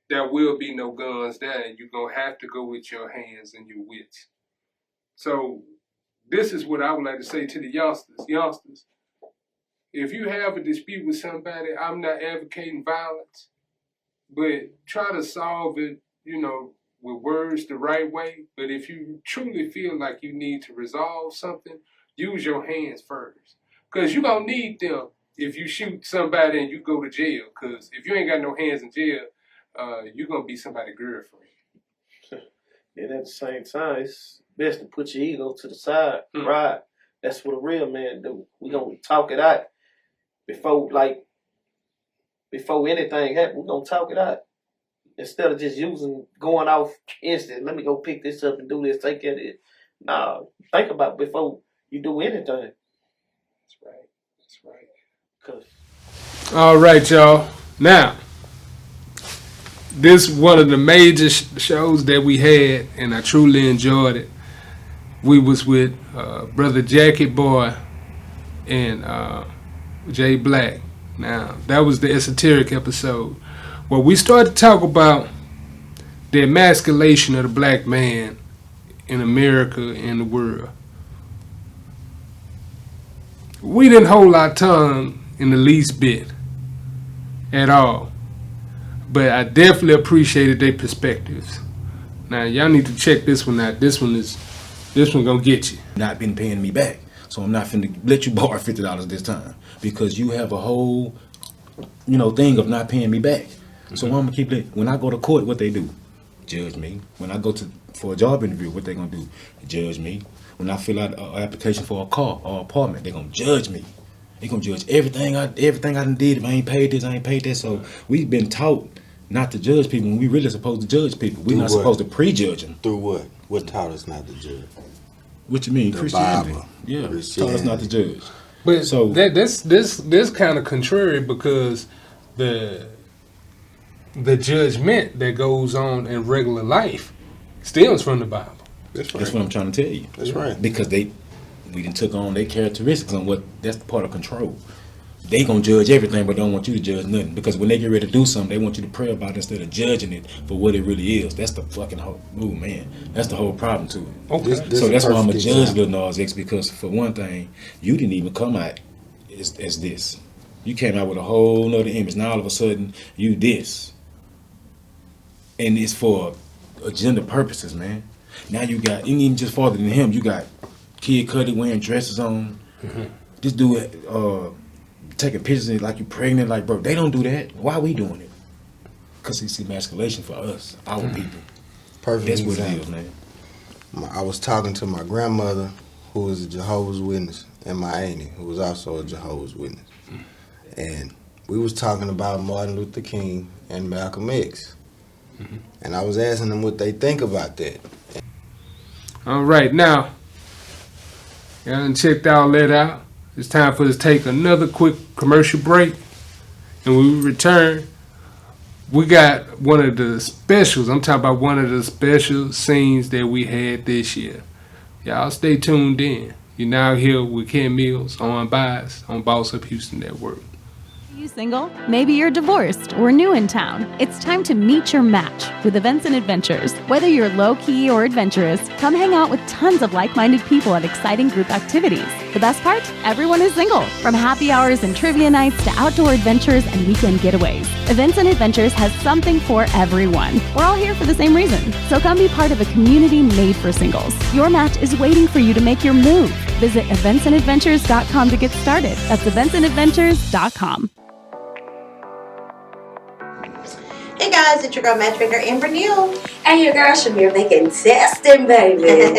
there will be no guns there, and you're gonna have to go with your hands and your wits. So this is what I would like to say to the youngsters. Youngsters, if you have a dispute with somebody, I'm not advocating violence, but try to solve it, with words the right way, but if you truly feel like you need to resolve something, use your hands first. Because you're going to need them if you shoot somebody and you go to jail. Because if you ain't got no hands in jail, you're going to be somebody's girlfriend. And at the same time, it's best to put your ego to the side. Right. That's what a real man do. We gonna talk it out before anything happens. We gonna talk it out instead of just going off instant. Let me go pick this up and do this. Take care of it. Nah, think about it before you do anything. That's right. That's right. 'Cause all right, y'all. Now, this one of the major shows that we had, and I truly enjoyed it. We was with Brother Jackie Boy and Jay Black. Now, that was the esoteric episode where we started to talk about the emasculation of the black man in America and the world. We didn't hold our tongue in the least bit at all. But I definitely appreciated their perspectives. Now, y'all need to check this one out. This one gonna get you. Not been paying me back. So I'm not finna let you borrow $50 this time. Because you have a whole, thing of not paying me back. So I'm gonna keep it. When I go to court, what they do? Judge me. When I go for a job interview, what they gonna do? Judge me. When I fill out an application for a car or apartment, they gonna judge me. They gonna judge everything I done did. If I ain't paid this, I ain't paid that. So we've been taught not to judge people when we really supposed to judge people. We're not supposed to prejudge them. Through what? What taught us not to judge? What you mean? The Christianity. Bible. Yeah, Christianity. taught us not to judge. But so this kind of contrary because the judgment that goes on in regular life stems from the Bible. That's right. That's what I'm trying to tell you. That's right. Because we done took on their characteristics on that's the part of control. They gonna judge everything, but don't want you to judge nothing. Because when they get ready to do something, they want you to pray about it instead of judging it for what it really is. That's the fucking whole, that's the whole problem to it. Okay. So that's why I'm a judge Lil Nas X, because for one thing, you didn't even come out as this. You came out with a whole nother image. Now all of a sudden, you this. And it's for agenda purposes, man. Now you got, even just farther than him, you got Kid Cudi wearing dresses on. Mm-hmm. This dude taking pictures of like you pregnant, like, bro, they don't do that. Why are we doing it? Because it's emasculation for us, our people. Perfect That's example. what it is, man. I was talking to my grandmother, who was a Jehovah's Witness, and my auntie, who was also a Jehovah's Witness. And we was talking about Martin Luther King and Malcolm X. Mm-hmm. And I was asking them what they think about that. All right, now, y'all done checked all that out. It's time for us to take another quick commercial break. And when we return, we got one of the specials. I'm talking about one of the special scenes that we had this year. Y'all stay tuned in. You're now here with Ken Mills on Unbiased on Boss Up Houston Network. Are you single? Maybe you're divorced or new in town. It's time to meet your match with Events and Adventures. Whether you're low-key or adventurous, come hang out with tons of like-minded people at exciting group activities. The best part? Everyone is single. From happy hours and trivia nights to outdoor adventures and weekend getaways, Events and Adventures has something for everyone. We're all here for the same reason. So come be part of a community made for singles. Your match is waiting for you to make your move. Visit eventsandadventures.com to get started. That's eventsandadventures.com. Hey guys, it's your girl Matchmaker Amber Neal. And your girl Shamir making testing, baby.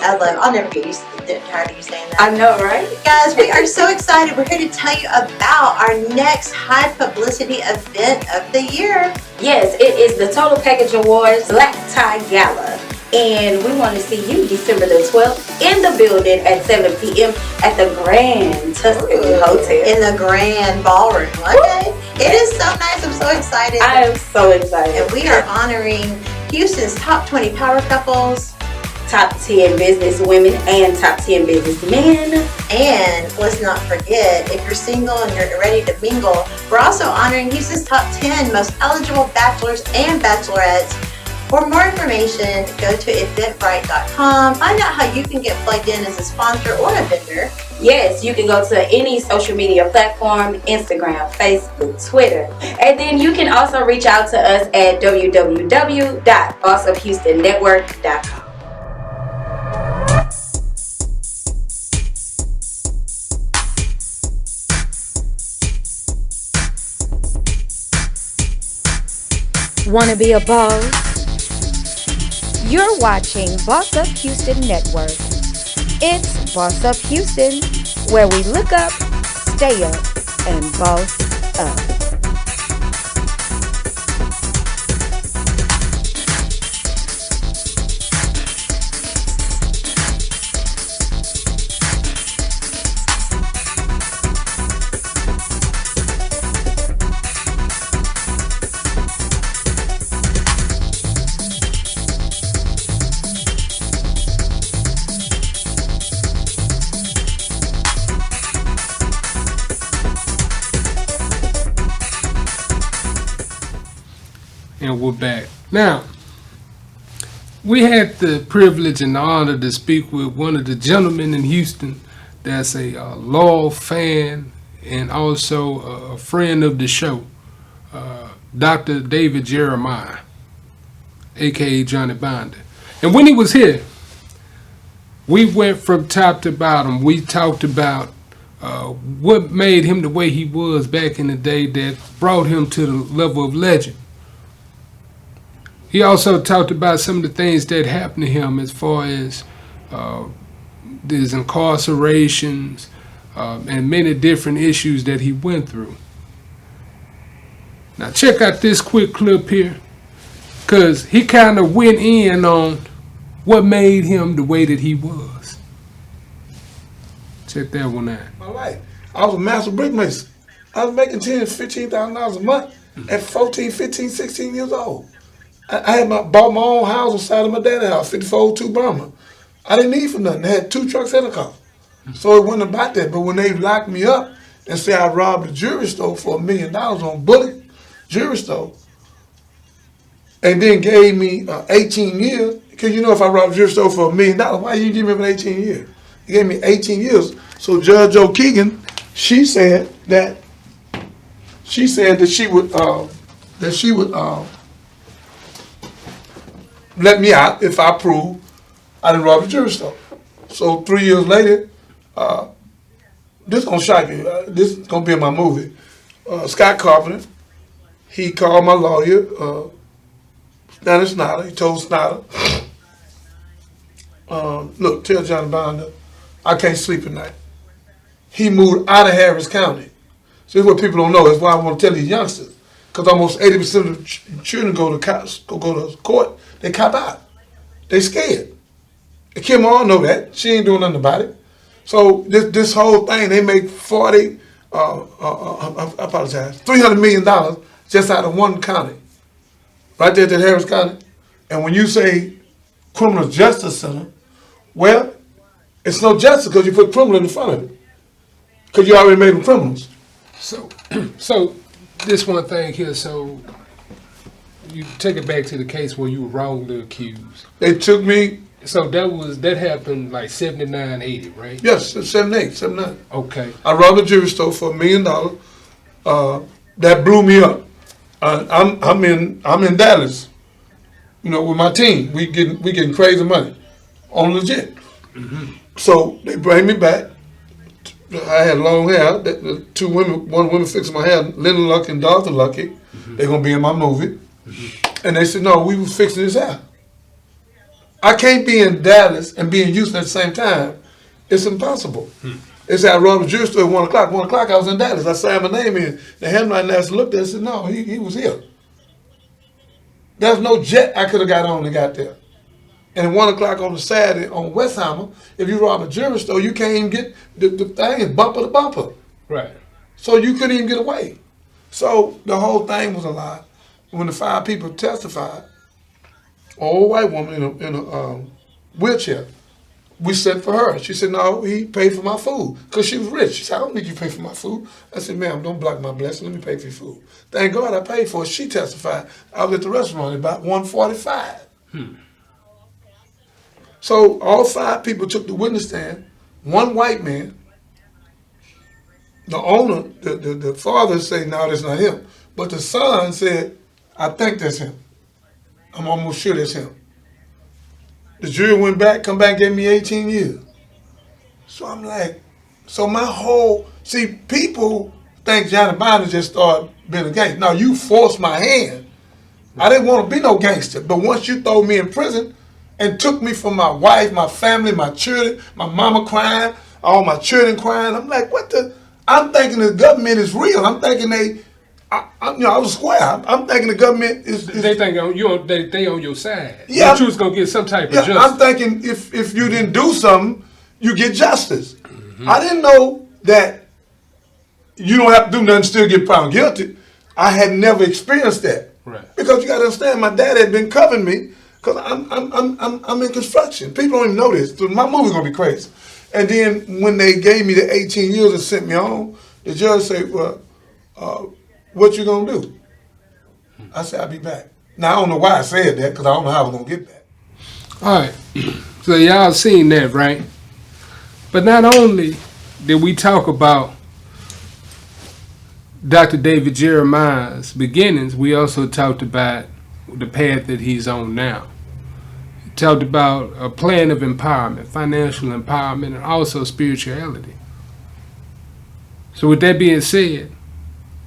I'll never get tired of you saying that. I know, right? Guys, we are so excited. We're here to tell you about our next high publicity event of the year. Yes, it is the Total Package Awards Black Tie Gala. And we want to see you December the 12th in the building at 7 p.m. at the Grand Tuscany Hotel. In the Grand Ballroom. Okay. It is so nice. I'm so excited. I am so excited. And we are honoring Houston's top 20 power couples, top 10 business women, and top 10 business men. And let's not forget, if you're single and you're ready to mingle, we're also honoring Houston's top 10 most eligible bachelors and bachelorettes For more information, go to eventbrite.com. Find out how you can get plugged in as a sponsor or a vendor. Yes, you can go to any social media platform, Instagram, Facebook, Twitter. And then you can also reach out to us at www.bossofhoustonnetwork.com. Wanna be a boss? You're watching Boss Up Houston Network. It's Boss Up Houston, where we look up, stay up, and boss up. And we're back. Now, we had the privilege and the honor to speak with one of the gentlemen in Houston that's a loyal fan and also a friend of the show, Dr. David Jeremiah, a.k.a. Johnny Binder. And when he was here, we went from top to bottom. We talked about what made him the way he was back in the day that brought him to the level of legend. He also talked about some of the things that happened to him as far as his incarcerations and many different issues that he went through. Now check out this quick clip here, because he kind of went in on what made him the way that he was. Check that one out. My life. I was a master brick mason. I was making $10,000, $15,000 a month at 14, 15, 16 years old. I had bought my own house on the side of my dad's house, 5402 Burma. I didn't need for nothing. I had 2 trucks and a car. So it wasn't about that. But when they locked me up and said I robbed a jewelry store for $1 million on Bullet Jewelry Store, and then gave me 18 years, because you know if I robbed a jewelry store for $1 million, why you give me an 18 years? He gave me 18 years. So Judge O'Keegan, she said that she would let me out if I prove I didn't rob a jewelry store. So 3 years later, this is gonna shock you. This is gonna be in my movie. Scott Carpenter, he called my lawyer, Stanley Snyder. He told Snyder, look, tell Johnny Binder, I can't sleep at night. He moved out of Harris County. So this is what people don't know. That's why I want to tell these youngsters. Because almost 80% of children go to court, they cop out. They scared. And Kim all know that. She ain't doing nothing about it. So this whole thing, they make $300 million just out of one county. Right there at Harris County. And when you say criminal justice center, well, it's no justice because you put criminal in front of it. Because you already made them criminals. So this one thing here, so you take it back to the case where you were wrongly accused. They took me. So that happened like 79, 80, right? Yes, 78, 79. Okay. I robbed a jewelry store for $1 million. That blew me up. I'm in Dallas, with my team. We getting crazy money on legit. Mm-hmm. So they bring me back. I had long hair. The 2 women, one woman fixing my hair, Linda Lucky and Dorothy Lucky. Mm-hmm. They're gonna be in my movie. Mm-hmm. And they said, no, we was fixing his hair. I can't be in Dallas and be in Houston at the same time. It's impossible. They said I robbed a jewelry store at 1 o'clock. 1 o'clock I was in Dallas. I signed my name in. The handwriting master looked at it and said, no, he was here. There's no jet I could have got on and got there. And at 1 o'clock on the Saturday on Westheimer, if you rob a jewelry store, you can't even get, the thing is bumper to bumper. Right. So you couldn't even get away. So the whole thing was a lie. When the 5 people testified, an old white woman in a wheelchair, we sent for her. She said, no, he paid for my food because she was rich. She said, I don't need you to pay for my food. I said, ma'am, don't block my blessing. Let me pay for your food. Thank God I paid for it. She testified. I was at the restaurant at about 1:45. So all 5 people took the witness stand. One white man, the owner, the father said, no, that's not him. But the son said, I think that's him. I'm almost sure that's him. The jury went back, come back, gave me 18 years. So I'm like, so my whole, see, people think Johnny Biden just started being a gangster. No, you forced my hand. I didn't want to be no gangster, but once you throw me in prison and took me from my wife, my family, my children, my mama crying, all my children crying, I'm like, what the? I'm thinking the government is real. I'm thinking I was square. I'm thinking the government is. They think they on your side. Yeah, you was gonna get some type of justice. I'm thinking if you didn't do something, you get justice. I didn't know that you don't have to do nothing, still get found guilty. I had never experienced that. Right. Because you got to understand, my dad had been covering me because I'm in construction. People don't even know this. So my movie gonna be crazy. And then when they gave me the 18 years and sent me home, the judge said, well, what you gonna do? I said, I'll be back. Now, I don't know why I said that, because I don't know how I was gonna get back. All right. So y'all seen that, right? But not only did we talk about Dr. David Jeremiah's beginnings, we also talked about the path that he's on now. We talked about a plan of empowerment, financial empowerment, and also spirituality. So with that being said,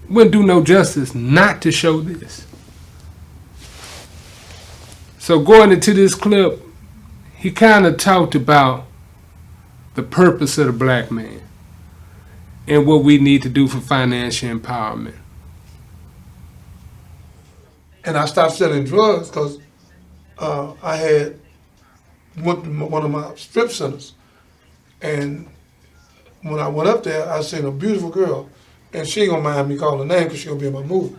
it wouldn't do no justice not to show this. So going into this clip, he kind of talked about the purpose of the black man and what we need to do for financial empowerment. And I stopped selling drugs because I had went to one of my strip centers. And when I went up there, I seen a beautiful girl. And she ain't gonna mind me calling her name because she gonna be in my movie.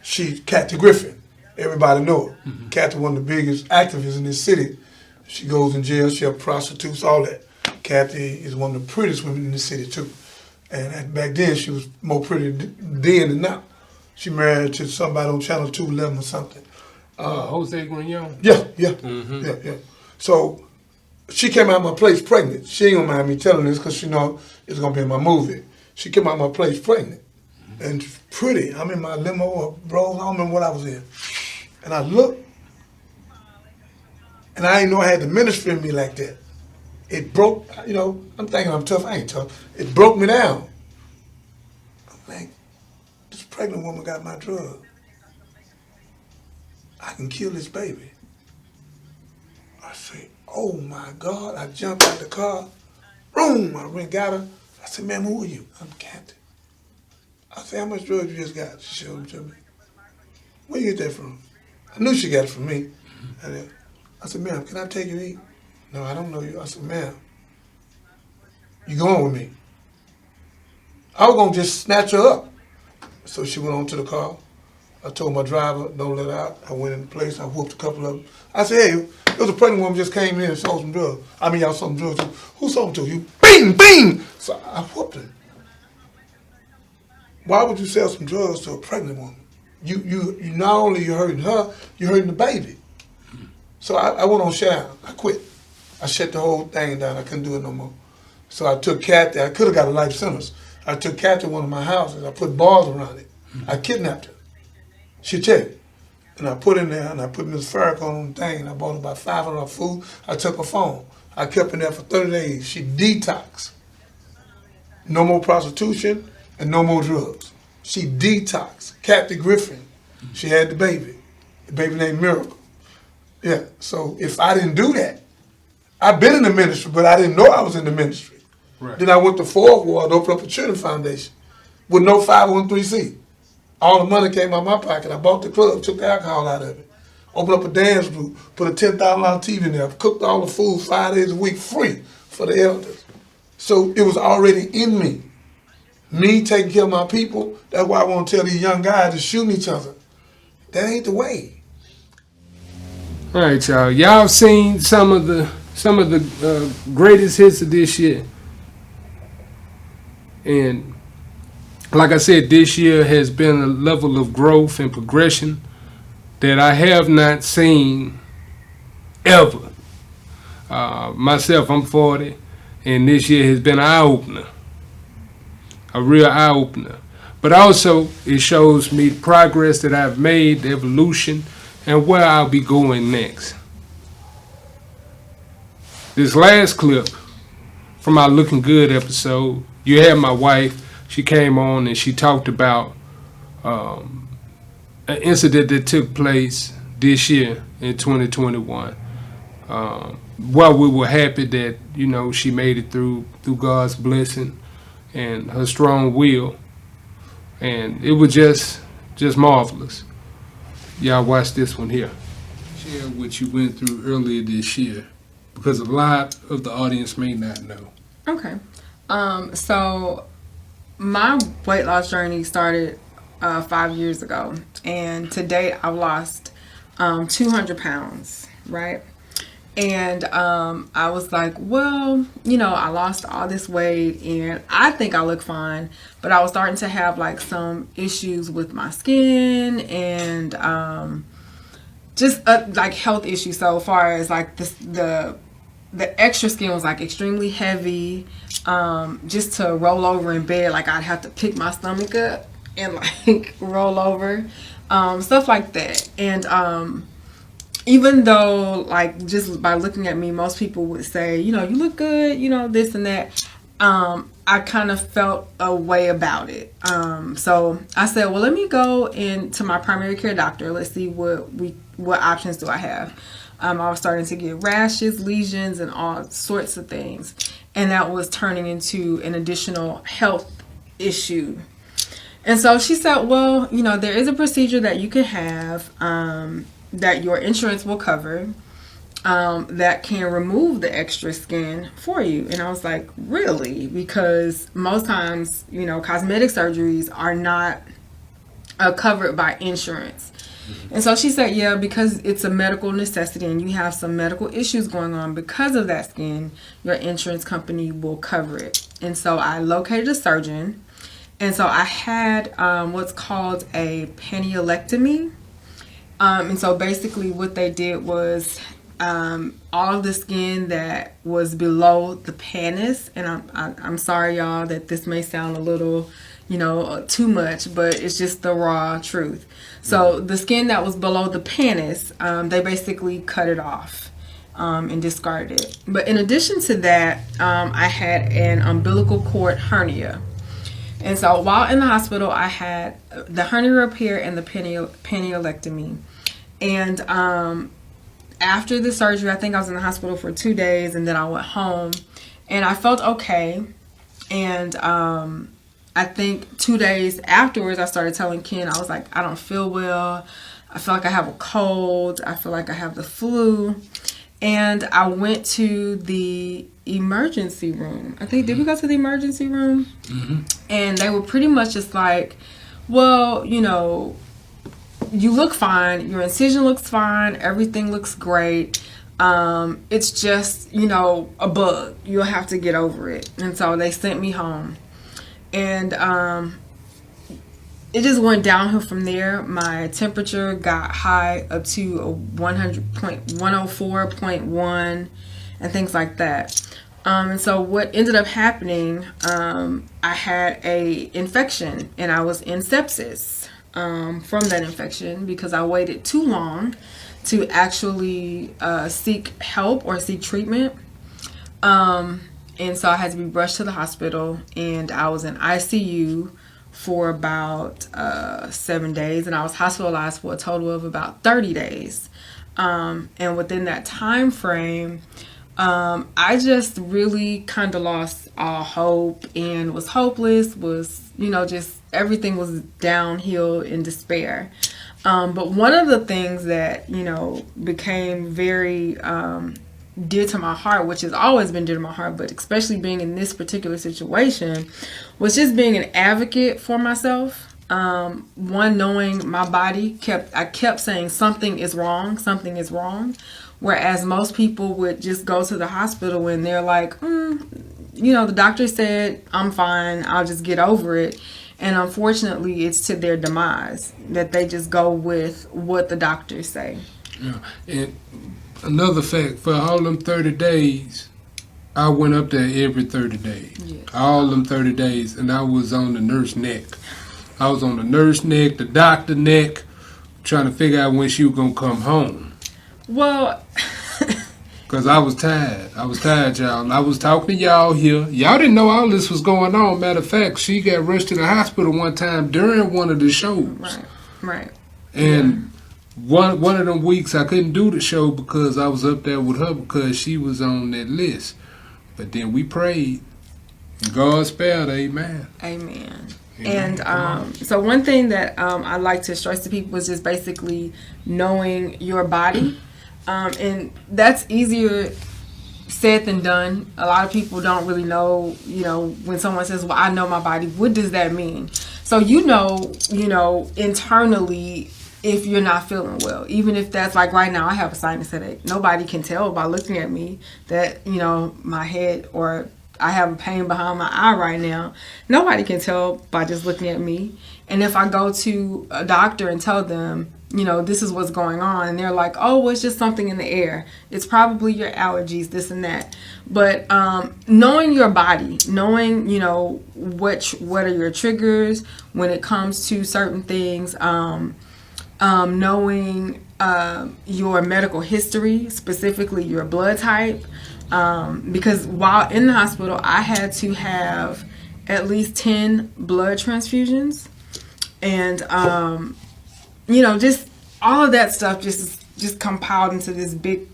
She's Kathy Griffin. Everybody know her. Kathy, one of the biggest activists in this city. She goes in jail, she have prostitutes, all that. Kathy is one of the prettiest women in the city too. And back then she was more pretty then than now. She married to somebody on Channel 211 or something. Jose Grignon? Yeah. So she came out of my place pregnant. She ain't gonna mind me telling this because she know it's gonna be in my movie. She came out of my place pregnant and pretty. I'm in my limo or Rolls, I don't remember what I was in. And I looked, and I didn't know I had the ministry in me like that. It broke, I'm thinking I'm tough, I ain't tough. It broke me down. I'm like, this pregnant woman got my drug. I can kill this baby. I say, oh my God. I jumped out the car. Boom, I went got her. I said, ma'am, who are you? I'm Captain. I said, how much drugs you just got? She showed them to me. Where you get that from? I knew she got it from me. And I said, ma'am, can I take you to eat? No, I don't know you. I said, ma'am, you going with me? I was gonna just snatch her up. So she went on to the car. I told my driver, don't let her out. I went in the place, I whooped a couple of them. I said, hey, there was a pregnant woman just came in and sold some drugs. Y'all sold some drugs too. Who sold them to you? Bing, bing! So I whooped her. Why would you sell some drugs to a pregnant woman? You not only you're hurting her, you're hurting the baby. So I went on shutdown. I quit. I shut the whole thing down. I couldn't do it no more. So I took Kathy. I could have got a life sentence. I took Kathy to one of my houses. I put bars around it. I kidnapped her. She checked. And I put in there, and I put Miss Farrakhan on the thing, and I bought her about $500 food. I took her phone. I kept her in there for 30 days. She detoxed. No more prostitution and no more drugs. She detoxed. Kathy Griffin. She had the baby. The baby named Miracle. Yeah, so if I didn't do that, I've been in the ministry, but I didn't know I was in the ministry. Right. Then I went to Fourth Ward, opened up a children's foundation with no 501c. All the money came out of my pocket. I bought the club, took the alcohol out of it. Opened up a dance group, put a $10,000 TV in there, cooked all the food 5 days a week free for the elders. So it was already in me. Me taking care of my people, that's why I want to tell these young guys to shoot each other. That ain't the way. All right, y'all. Y'all seen some of the greatest hits of this year, and like I said, this year has been a level of growth and progression that I have not seen ever. Myself, I'm 40, and this year has been an eye opener, a real eye opener. But also, it shows me the progress that I've made, the evolution, and where I'll be going next. This last clip from our Looking Good episode, you had my wife. She came on and she talked about an incident that took place this year in 2021. While we were happy that, you know, she made it through God's blessing and her strong will. And it was just marvelous. Y'all watch this one here. Share what you went through earlier this year, because a lot of the audience may not know. Okay. So my weight loss journey started 5 years ago, and to date I've lost 200 pounds, right? And I was like, well, you know, I lost all this weight and I think I look fine, but I was starting to have like some issues with my skin and just like health issues. So far as like the extra skin was like extremely heavy. Just to roll over in bed, like I'd have to pick my stomach up and like roll over, stuff like that. And even though, like, just by looking at me, most people would say, you know, you look good, you know, this and that. I kind of felt a way about it. So I said, well, let me go into my primary care doctor. Let's see what options do I have. I was starting to get rashes, lesions, and all sorts of things. And that was turning into an additional health issue. And so she said, well, you know, there is a procedure that you can have that your insurance will cover that can remove the extra skin for you. And I was like, really? Because most times, you know, cosmetic surgeries are not covered by insurance. And so she said, yeah, because it's a medical necessity and you have some medical issues going on because of that skin, your insurance company will cover it. And so I located a surgeon. And so I had what's called a paniolectomy. And so basically what they did was all of the skin that was below the pannus, and I'm sorry, y'all, that this may sound a little, you know, too much, but it's just the raw truth. So the skin that was below the pannus, they basically cut it off and discarded it. But in addition to that, I had an umbilical cord hernia. And so while in the hospital, I had the hernia repair and the paniolectomy. And after the surgery, I think I was in the hospital for 2 days, and then I went home. And I felt okay. And I think 2 days afterwards, I started telling Ken, I was like, I don't feel well. I feel like I have a cold. I feel like I have the flu. And I went to the emergency room. I think, did we go to the emergency room? Mm-hmm. And they were pretty much just like, well, you know, you look fine. Your incision looks fine. Everything looks great. It's just, you know, a bug. You'll have to get over it. And so they sent me home. And it just went downhill from there. My temperature got high up to 104.1 and things like that. And so what ended up happening, I had a infection and I was in sepsis from that infection because I waited too long to actually seek help or seek treatment. And so I had to be rushed to the hospital, and I was in ICU for about 7 days, and I was hospitalized for a total of about 30 days. And within that time frame, I just really kind of lost all hope and was hopeless, was, you know, just everything was downhill in despair. But one of the things that, you know, became very dear to my heart, which has always been dear to my heart, but especially being in this particular situation, was just being an advocate for myself. One, knowing my body, I kept saying something is wrong, whereas most people would just go to the hospital and they're like, the doctor said I'm fine, I'll just get over it. And unfortunately, it's to their demise that they just go with what the doctors say. Yeah. And another fact, for all them 30 days, I went up there every 30 days. Yeah. All them 30 days, and I was on the nurse neck. I was on the nurse neck, the doctor neck, trying to figure out when she was going to come home. Well... Because I was tired. Y'all. I was talking to y'all here. Y'all didn't know all this was going on. Matter of fact, she got rushed to the hospital one time during one of the shows. Right. And one of them weeks I couldn't do the show because I was up there with her because she was on that list. But then we prayed. And God spared. Amen. Amen. And so one thing that I like to stress to people is just basically knowing your body. And that's easier said than done. A lot of people don't really know, when someone says, well, I know my body, what does that mean? So internally, if you're not feeling well, even if that's like right now, I have a sinus headache. Nobody can tell by looking at me that, my head, or I have a pain behind my eye right now. Nobody can tell by just looking at me. And if I go to a doctor and tell them, this is what's going on, and they're like, oh, well, it's just something in the air. It's probably your allergies, this and that. But knowing your body, knowing, what are your triggers when it comes to certain things, knowing your medical history, specifically your blood type, because while in the hospital, I had to have at least 10 blood transfusions. And, just all of that stuff just compiled into this big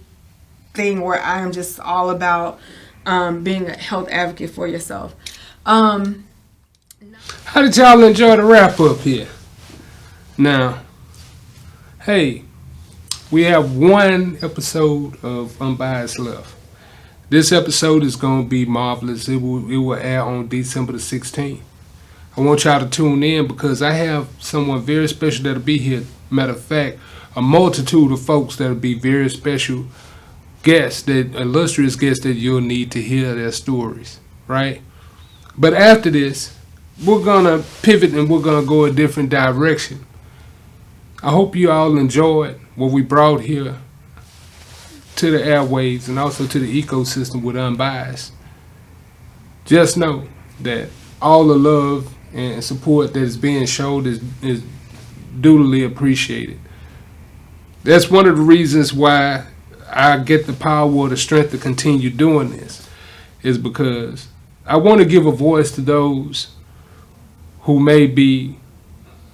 thing where I am just all about being a health advocate for yourself. How did y'all enjoy the wrap up here? Now, hey, we have one episode of Unbiased left. This episode is going to be marvelous. It will air on December the 16th. I want y'all to tune in because I have someone very special that'll be here. Matter of fact, a multitude of folks that'll be very special guests, illustrious guests that you'll need to hear their stories, right? But after this, we're going to pivot and we're going to go a different direction. I hope you all enjoyed what we brought here to the airwaves and also to the ecosystem with Unbiased. Just know that all the love and support that is being showed is duly appreciated. That's one of the reasons why I get the power or the strength to continue doing this, is because I want to give a voice to those who may be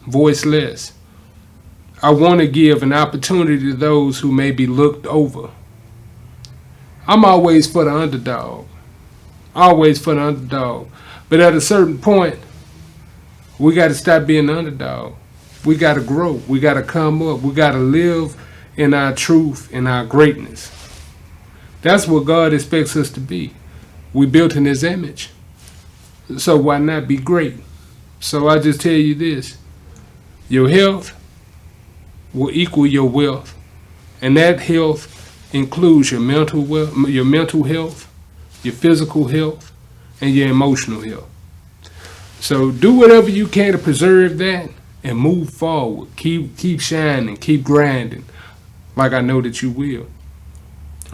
voiceless. I want to give an opportunity to those who may be looked over. I'm always for the underdog. But at a certain point, we got to stop being the underdog. We got to grow. We got to come up. We got to live in our truth, in our greatness. That's what God expects us to be. We built in His image. So why not be great? So I just tell you this. Your health will equal your wealth. And that health includes your mental health, your physical health, and your emotional health. So do whatever you can to preserve that and move forward. Keep shining, keep grinding, like I know that you will.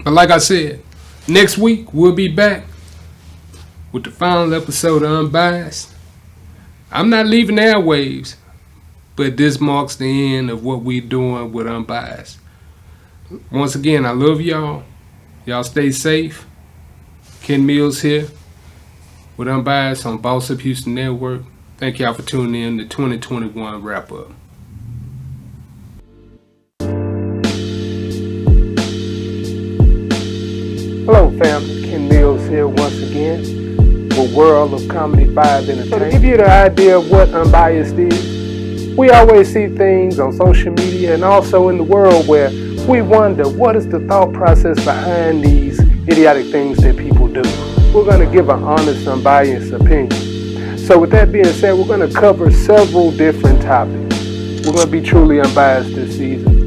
But like I said, next week we'll be back with the final episode of Unbiased. I'm not leaving the airwaves, but this marks the end of what we're doing with Unbiased. Once again, I love y'all. Y'all stay safe. Ken Mills here with Unbiased on Boss Up Houston Network. Thank y'all for tuning in to 2021 Wrap Up. Hello family, Ken Mills here once again with World of Comedy 5 Entertainment. So to give you the idea of what Unbiased is, we always see things on social media and also in the world where we wonder what is the thought process behind these idiotic things that people do. We're going to give an honest, unbiased opinion. So with that being said, we're going to cover several different topics. We're going to be truly unbiased this season.